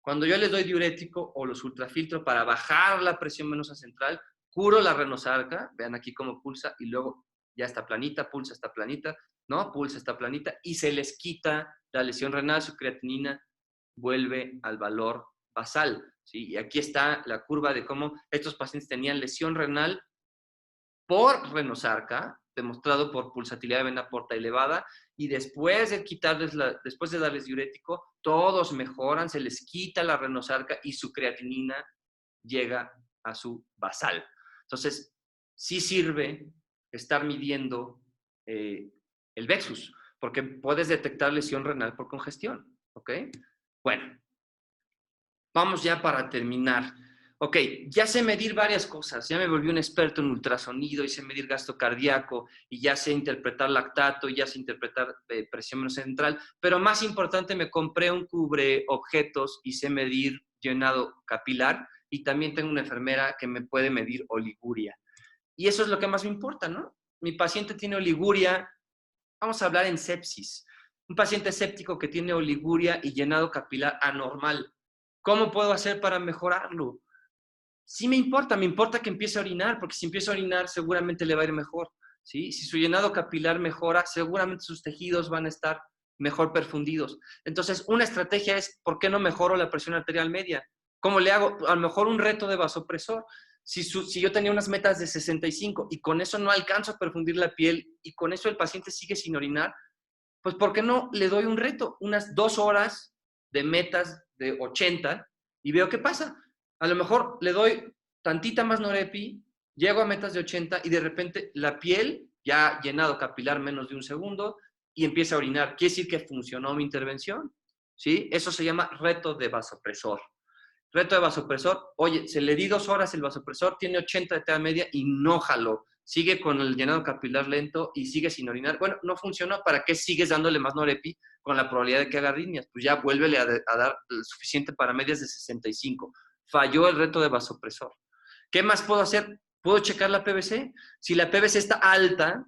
Cuando yo les doy diurético o los ultrafiltro para bajar la presión venosa central, curo la renosarca, vean aquí cómo pulsa y luego ya está planita, pulsa, está planita, ¿no? Pulsa, está planita y se les quita la lesión renal, su creatinina vuelve al valor basal, ¿sí? Y aquí está la curva de cómo estos pacientes tenían lesión renal por renosarca, demostrado por pulsatilidad de vena porta elevada, y después de darles diurético, todos mejoran, se les quita la renosarca y su creatinina llega a su basal. Entonces, sí sirve estar midiendo el Vexus, porque puedes detectar lesión renal por congestión, ¿ok? Bueno, vamos ya para terminar. Ok, ya sé medir varias cosas, ya me volví un experto en ultrasonido y sé medir gasto cardíaco y ya sé interpretar lactato y ya sé interpretar presión venosa central, pero más importante, me compré un cubre objetos y sé medir llenado capilar y también tengo una enfermera que me puede medir oliguria. Y eso es lo que más me importa, ¿no? Mi paciente tiene oliguria, vamos a hablar en sepsis. Un paciente séptico que tiene oliguria y llenado capilar anormal. ¿Cómo puedo hacer para mejorarlo? Sí me importa que empiece a orinar, porque si empieza a orinar seguramente le va a ir mejor, ¿sí? Si su llenado capilar mejora, seguramente sus tejidos van a estar mejor perfundidos. Entonces, una estrategia es, ¿por qué no mejoro la presión arterial media? ¿Cómo le hago? A lo mejor un reto de vasopresor. Si yo tenía unas metas de 65 y con eso no alcanzo a perfundir la piel y con eso el paciente sigue sin orinar, pues ¿por qué no le doy un reto? Unas 2 horas de metas de 80 y veo qué pasa. A lo mejor le doy tantita más norepi, llego a metas de 80 y de repente la piel ya ha llenado capilar menos de un segundo y empieza a orinar. Quiere decir que funcionó mi intervención, ¿sí? Eso se llama reto de vasopresor. Reto de vasopresor, oye, se le di 2 horas el vasopresor, tiene 80 de TA media y no jaló. Sigue con el llenado capilar lento y sigue sin orinar. Bueno, no funcionó. ¿Para qué sigues dándole más norepi con la probabilidad de que haga arritmias? Pues ya vuélvele a dar el suficiente para medias de 65. Falló el reto de vasopresor. ¿Qué más puedo hacer? ¿Puedo checar la PVC? Si la PVC está alta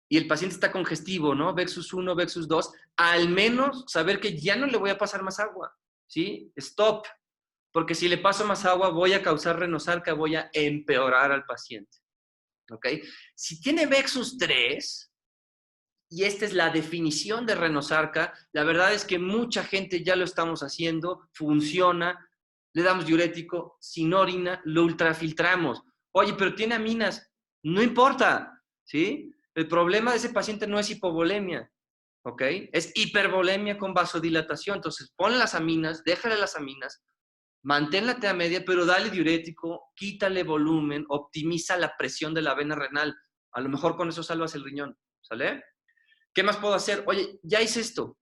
y el paciente está congestivo, ¿no? Vexus 1, Vexus 2, al menos saber que ya no le voy a pasar más agua, ¿sí? Stop. Porque si le paso más agua voy a causar renosarca, voy a empeorar al paciente. ¿Ok? Si tiene Vexus 3, y esta es la definición de renosarca, la verdad es que mucha gente ya lo estamos haciendo, funciona, le damos diurético, sin orina, lo ultrafiltramos. Oye, pero tiene aminas, no importa, ¿sí? El problema de ese paciente no es hipovolemia, ¿ok? Es hipervolemia con vasodilatación. Entonces, ponle las aminas, déjale las aminas, mantén la TA media, pero dale diurético, quítale volumen, optimiza la presión de la vena renal. A lo mejor con eso salvas el riñón, ¿sale? ¿Qué más puedo hacer? Oye, ya hice esto.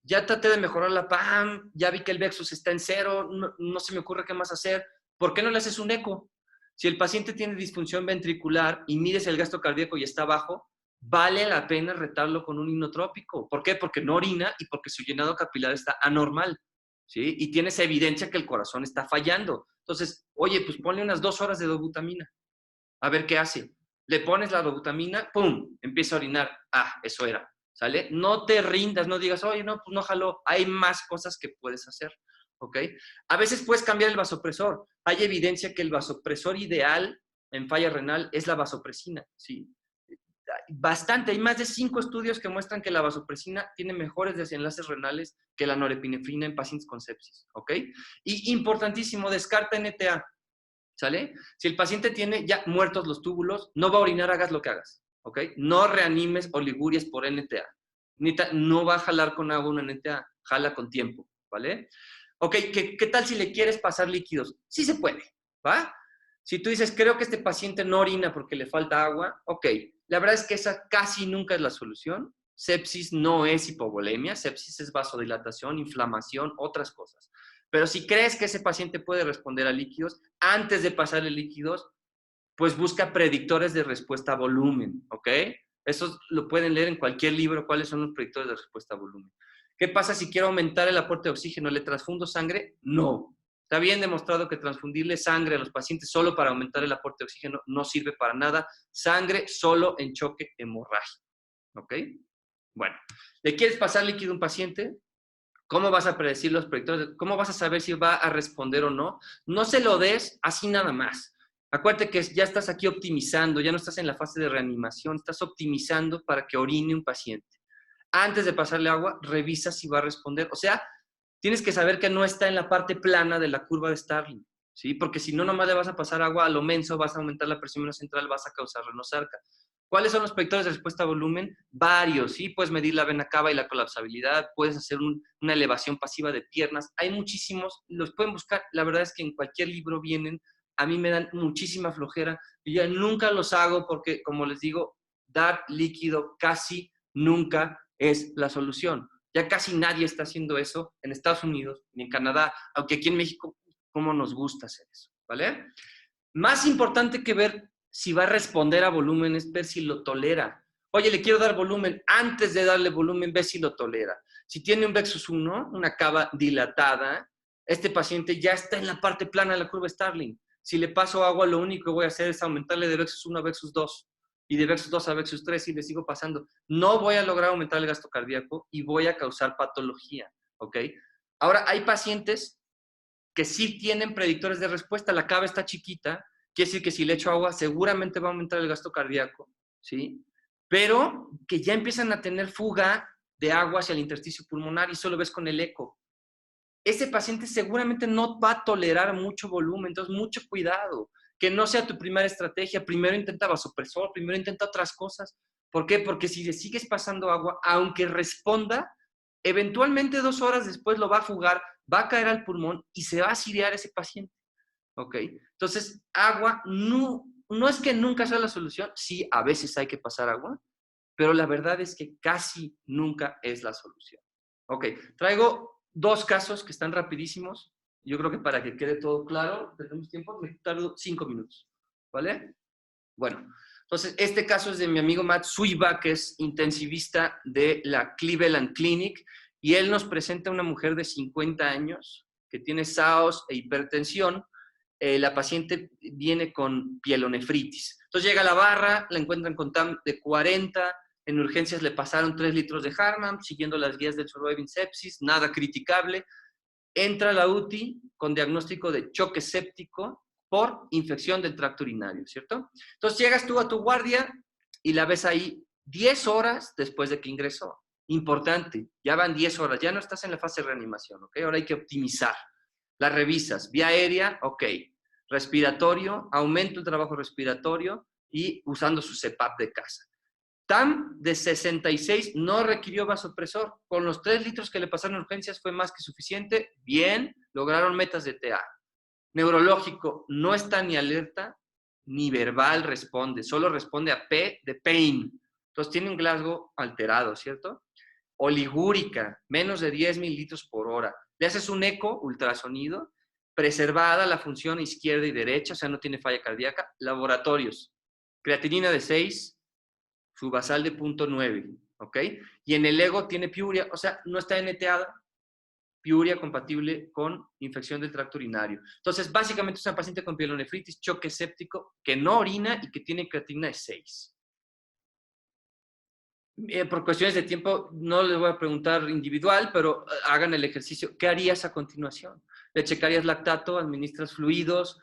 Ya traté de mejorar la PAM, ya vi que el Vexus está en 0, no se me ocurre qué más hacer. ¿Por qué no le haces un eco? Si el paciente tiene disfunción ventricular y mides el gasto cardíaco y está bajo, vale la pena retarlo con un inotrópico. ¿Por qué? Porque no orina y porque su llenado capilar está anormal, ¿sí? Y tienes evidencia que el corazón está fallando. Entonces, oye, pues ponle unas 2 horas de dobutamina. A ver qué hace. Le pones la dobutamina, ¡pum! Empieza a orinar. Ah, eso era. ¿Sale? No te rindas, no digas, oye, no, pues no jaló. Hay más cosas que puedes hacer, ¿ok? A veces puedes cambiar el vasopresor. Hay evidencia que el vasopresor ideal en falla renal es la vasopresina, ¿sí? Bastante, hay más de 5 estudios que muestran que la vasopresina tiene mejores desenlaces renales que la norepinefrina en pacientes con sepsis, ¿ok? Y importantísimo, descarta NTA, ¿sale? Si el paciente tiene ya muertos los túbulos, no va a orinar, hagas lo que hagas, ¿ok? No reanimes oligurias por NTA. No va a jalar con agua una NTA, jala con tiempo, ¿vale? Ok, ¿qué tal si le quieres pasar líquidos? Sí se puede, ¿va? Si tú dices, creo que este paciente no orina porque le falta agua, ok. La verdad es que esa casi nunca es la solución. Sepsis no es hipovolemia, sepsis es vasodilatación, inflamación, otras cosas. Pero si crees que ese paciente puede responder a líquidos, antes de pasarle líquidos, pues busca predictores de respuesta a volumen, ¿ok? Eso lo pueden leer en cualquier libro, cuáles son los predictores de respuesta a volumen. ¿Qué pasa si quiero aumentar el aporte de oxígeno? ¿Le transfundo sangre? No. Está bien demostrado que transfundirle sangre a los pacientes solo para aumentar el aporte de oxígeno no sirve para nada. Sangre solo en choque hemorrágico, ¿ok? Bueno, ¿le quieres pasar líquido a un paciente? ¿Cómo vas a predecir los predictores? ¿Cómo vas a saber si va a responder o no? No se lo des así nada más. Acuérdate que ya estás aquí optimizando, ya no estás en la fase de reanimación, estás optimizando para que orine un paciente. Antes de pasarle agua, revisa si va a responder. O sea, tienes que saber que no está en la parte plana de la curva de Starling, ¿sí? Porque si no, nomás le vas a pasar agua a lo menso, vas a aumentar la presión central, vas a causar renosarca. ¿Cuáles son los predictores de respuesta a volumen? Varios, ¿sí? Puedes medir la vena cava y la colapsabilidad, puedes hacer una elevación pasiva de piernas. Hay muchísimos, los pueden buscar. La verdad es que en cualquier libro vienen. A mí me dan muchísima flojera. Yo ya nunca los hago porque, como les digo, dar líquido casi nunca es la solución. Ya casi nadie está haciendo eso en Estados Unidos ni en Canadá, aunque aquí en México, cómo nos gusta hacer eso, ¿vale? Más importante que ver si va a responder a volumen es ver si lo tolera. Oye, le quiero dar volumen. Antes de darle volumen, ve si lo tolera. Si tiene un Vexus 1, una cava dilatada, este paciente ya está en la parte plana de la curva Starling. Si le paso agua, lo único que voy a hacer es aumentarle de Vexus 1 a Vexus 2 y de Vexus 2 a Vexus 3 y le sigo pasando. No voy a lograr aumentar el gasto cardíaco y voy a causar patología, ¿ok? Ahora, hay pacientes que sí tienen predictores de respuesta. La cava está chiquita, quiere decir que si le echo agua seguramente va a aumentar el gasto cardíaco, ¿sí? Pero que ya empiezan a tener fuga de agua hacia el intersticio pulmonar y eso lo ves con el eco. Ese paciente seguramente no va a tolerar mucho volumen, entonces mucho cuidado. Que no sea tu primera estrategia. Primero intenta vasopresor, primero intenta otras cosas. ¿Por qué? Porque si le sigues pasando agua, aunque responda, Eventualmente 2 horas después lo va a fugar, va a caer al pulmón y se va a ciliar ese paciente. ¿Ok? Entonces, agua no es que nunca sea la solución, sí, a veces hay que pasar agua, pero la verdad es que casi nunca es la solución. Ok, traigo 2 casos que están rapidísimos. Yo creo que para que quede todo claro, tenemos tiempo, me tardo 5 minutos, ¿vale? Bueno, entonces este caso es de mi amigo Matt Suiva, que es intensivista de la Cleveland Clinic, y él nos presenta a una mujer de 50 años que tiene SAOS e hipertensión. La paciente viene con pielonefritis. Entonces llega a la barra, la encuentran con TAM de 40, en urgencias le pasaron 3 litros de Harman, siguiendo las guías del Surviving Sepsis, nada criticable. Entra a la UTI con diagnóstico de choque séptico por infección del tracto urinario, ¿cierto? Entonces llegas tú a tu guardia y la ves ahí 10 horas después de que ingresó. Importante, ya van 10 horas, ya no estás en la fase de reanimación, ¿ok? Ahora hay que optimizar. La revisas, vía aérea, ok. Respiratorio, aumento el trabajo respiratorio y usando su CPAP de casa. TAM de 66 no requirió vasopresor. Con los 3 litros que le pasaron urgencias fue más que suficiente. Bien, lograron metas de TA. Neurológico, no está ni alerta, ni verbal responde. Solo responde a P de pain. Entonces tiene un Glasgow alterado, ¿cierto? Oligúrica, menos de 10 mililitros por hora. Le haces un eco, ultrasonido, preservada la función izquierda y derecha, o sea, no tiene falla cardíaca. Laboratorios, creatinina de 6, su basal de 0.9, ¿ok? Y en el ego tiene piuria, o sea, no está NTAda, piuria compatible con infección del tracto urinario. Entonces, básicamente es una paciente con pielonefritis, choque séptico, que no orina y que tiene creatinina de 6. Por cuestiones de tiempo, no les voy a preguntar individual, pero hagan el ejercicio. ¿Qué harías a continuación? ¿Le checarías lactato, administras fluidos?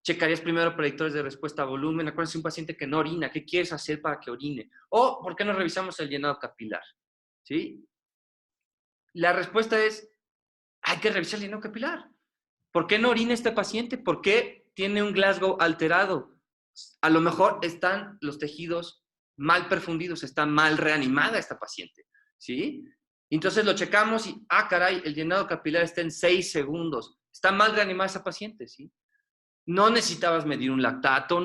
¿Checarías primero predictores de respuesta a volumen? Acuérdense, un paciente que no orina, ¿qué quieres hacer para que orine? O, ¿por qué no revisamos el llenado capilar? ¿Sí? La respuesta es, hay que revisar el llenado capilar. ¿Por qué no orina este paciente? ¿Por qué tiene un Glasgow alterado? A lo mejor están los tejidos mal perfundidos, está mal reanimada esta paciente, ¿sí? Entonces lo checamos y, caray, el llenado capilar está en 6 segundos. Está mal reanimada esa paciente, ¿sí? No necesitabas medir un lactato,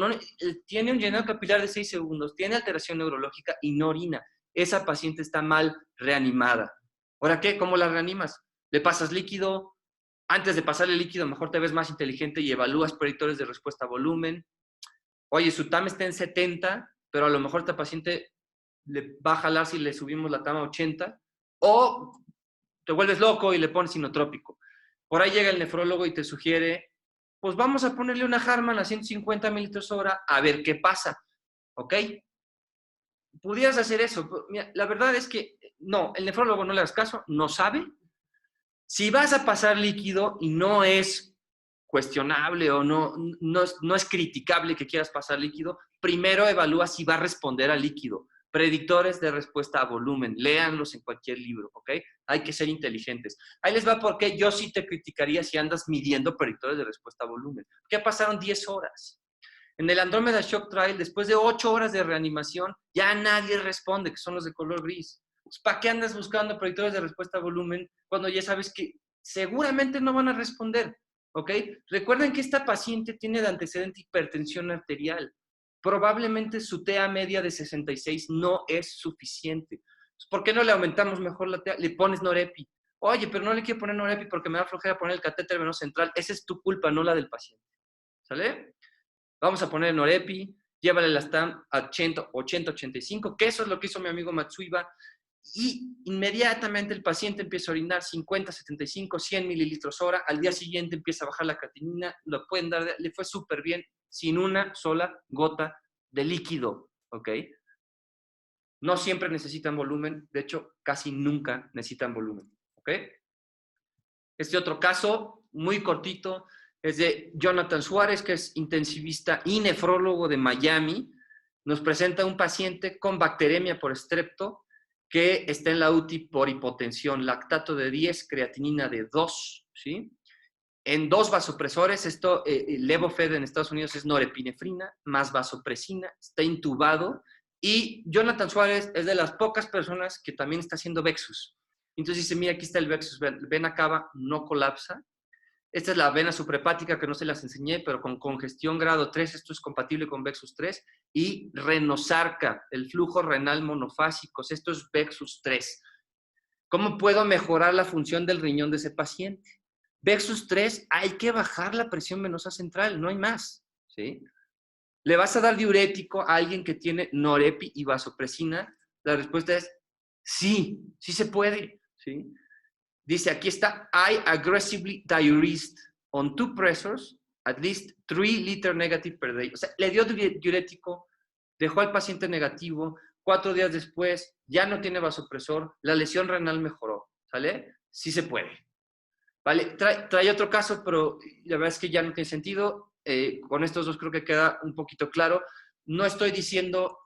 tiene un llenado capilar de 6 segundos, tiene alteración neurológica y no orina. Esa paciente está mal reanimada. ¿Ahora qué? ¿Cómo la reanimas? Le pasas líquido. Antes de pasarle líquido, mejor te ves más inteligente y evalúas predictores de respuesta a volumen. Oye, su TAM está en 70, pero a lo mejor esta paciente le va a jalar si le subimos la TAM a 80, o te vuelves loco y le pones inotrópico. Por ahí llega el nefrólogo y te sugiere, pues vamos a ponerle una Harman a 150 mililitros hora a ver qué pasa, ¿ok? Pudieras hacer eso. Mira, la verdad es que no, el nefrólogo no le das caso, no sabe. Si vas a pasar líquido y no es cuestionable o no es criticable que quieras pasar líquido, primero evalúa si va a responder al líquido. Predictores de respuesta a volumen, léanlos en cualquier libro, ¿ok? Hay que ser inteligentes. Ahí les va porque yo sí te criticaría si andas midiendo predictores de respuesta a volumen. ¿Qué pasaron 10 horas? En el Andromeda Shock Trial, después de 8 horas de reanimación, ya nadie responde, que son los de color gris. Pues, ¿para qué andas buscando predictores de respuesta a volumen cuando ya sabes que seguramente no van a responder? ¿Ok? Recuerden que esta paciente tiene de antecedente hipertensión arterial. Probablemente su TA media de 66 no es suficiente. ¿Por qué no le aumentamos mejor la TA? Le pones Norepi. Oye, pero no le quiero poner Norepi porque me da flojera poner el catéter venoso central. Esa es tu culpa, no la del paciente. ¿Sale? Vamos a poner Norepi, llévale la TAM a 80, 85, que eso es lo que hizo mi amigo Matsuiba, y inmediatamente el paciente empieza a orinar 50, 75, 100 mililitros hora, al día siguiente empieza a bajar la creatinina, lo pueden dar, le fue súper bien, sin una sola gota de líquido, ¿ok? No siempre necesitan volumen, de hecho, casi nunca necesitan volumen, ¿ok? Este otro caso, muy cortito, es de Jonathan Suárez, que es intensivista y nefrólogo de Miami. Nos presenta un paciente con bacteremia por estrepto que está en la UTI por hipotensión, lactato de 10, creatinina de 2, ¿sí? En 2 vasopresores, esto, Levofed en Estados Unidos es norepinefrina más vasopresina, está intubado, y Jonathan Suárez es de las pocas personas que también está haciendo Vexus. Entonces dice, mira, aquí está el Vexus, vena cava, no colapsa. Esta es la vena suprahepática que no se las enseñé, pero con congestión grado 3, esto es compatible con Vexus 3. Y renosarca, el flujo renal monofásico, esto es Vexus 3. ¿Cómo puedo mejorar la función del riñón de ese paciente? Vexus 3, hay que bajar la presión venosa central, no hay más, ¿sí? ¿Le vas a dar diurético a alguien que tiene norepi y vasopresina? La respuesta es sí, sí se puede, ¿sí? Dice, aquí está, I aggressively diuresed on 2 pressors, at least 3 liter negative per day. O sea, le dio diurético, dejó al paciente negativo, 4 días después ya no tiene vasopresor, la lesión renal mejoró, ¿sale? Sí se puede. Vale, trae otro caso, pero la verdad es que ya no tiene sentido. Con estos dos creo que queda un poquito claro. No estoy diciendo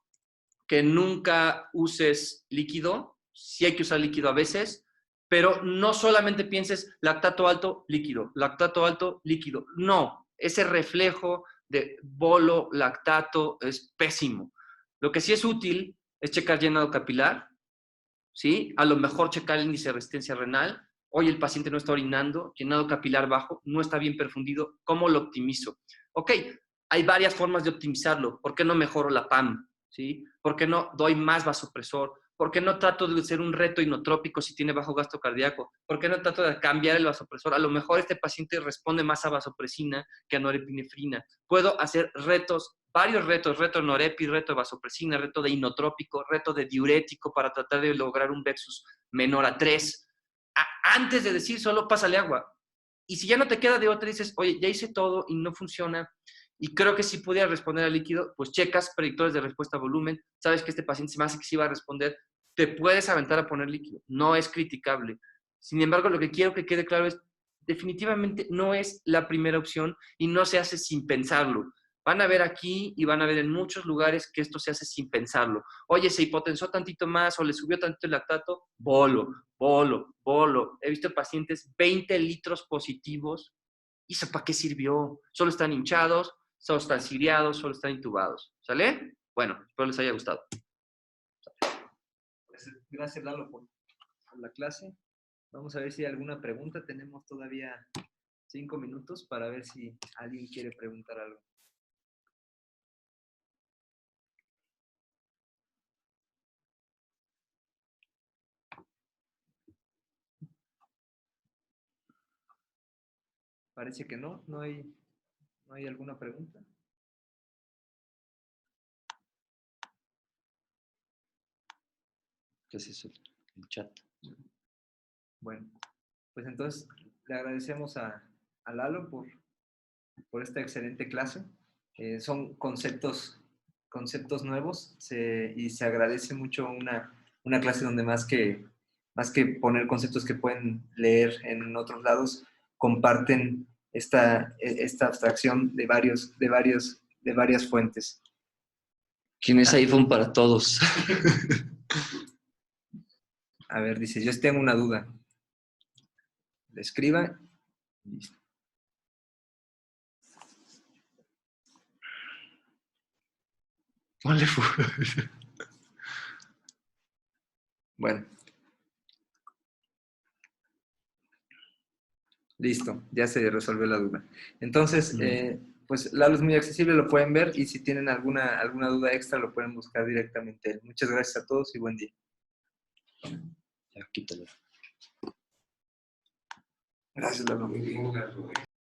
que nunca uses líquido, sí hay que usar líquido a veces, pero no solamente pienses lactato alto, líquido, lactato alto, líquido. No, ese reflejo de bolo, lactato es pésimo. Lo que sí es útil es checar llenado capilar, ¿sí? A lo mejor checar el índice de resistencia renal. Hoy el paciente no está orinando, llenado capilar bajo, no está bien perfundido. ¿Cómo lo optimizo? Ok, hay varias formas de optimizarlo. ¿Por qué no mejoro la PAM? ¿Sí? ¿Por qué no doy más vasopresor? ¿Por qué no trato de hacer un reto inotrópico si tiene bajo gasto cardíaco? ¿Por qué no trato de cambiar el vasopresor? A lo mejor este paciente responde más a vasopresina que a norepinefrina. Puedo hacer retos, varios retos, reto de norepi, reto de vasopresina, reto de inotrópico, reto de diurético para tratar de lograr un Vexus menor a 3. Antes de decir solo pásale agua. Y si ya no te queda de otra, dices, oye, ya hice todo y no funciona, y creo que si pudiera responder al líquido, pues checas predictores de respuesta a volumen, sabes que este paciente se me hace que sí va a responder, te puedes aventar a poner líquido, no es criticable. Sin embargo, lo que quiero que quede claro es, definitivamente no es la primera opción y no se hace sin pensarlo. Van a ver aquí y van a ver en muchos lugares que esto se hace sin pensarlo. Oye, se hipotensó tantito más o le subió tantito el lactato, bolo, bolo, bolo. He visto pacientes 20 litros positivos. ¿Y eso para qué sirvió? Solo están hinchados, solo están ciliados, solo están intubados. ¿Sale? Bueno, espero les haya gustado. Gracias, Lalo, por la clase. Vamos a ver si hay alguna pregunta. Tenemos todavía 5 minutos para ver si alguien quiere preguntar algo. Parece que no hay alguna pregunta. ¿Qué es eso? El chat. Bueno, pues entonces le agradecemos a Lalo por esta excelente clase. Son conceptos nuevos y se agradece mucho una clase donde más que poner conceptos que pueden leer en otros lados, comparten esta abstracción de varias fuentes. ¿Tienes iPhone para todos? A ver, dice, yo tengo una duda. Le escriba. Ponle Bueno. Listo, ya se resolvió la duda. Entonces, pues Lalo es muy accesible, lo pueden ver y si tienen alguna duda extra lo pueden buscar directamente. Muchas gracias a todos y buen día. Ya, quítalo. Gracias, Lalo.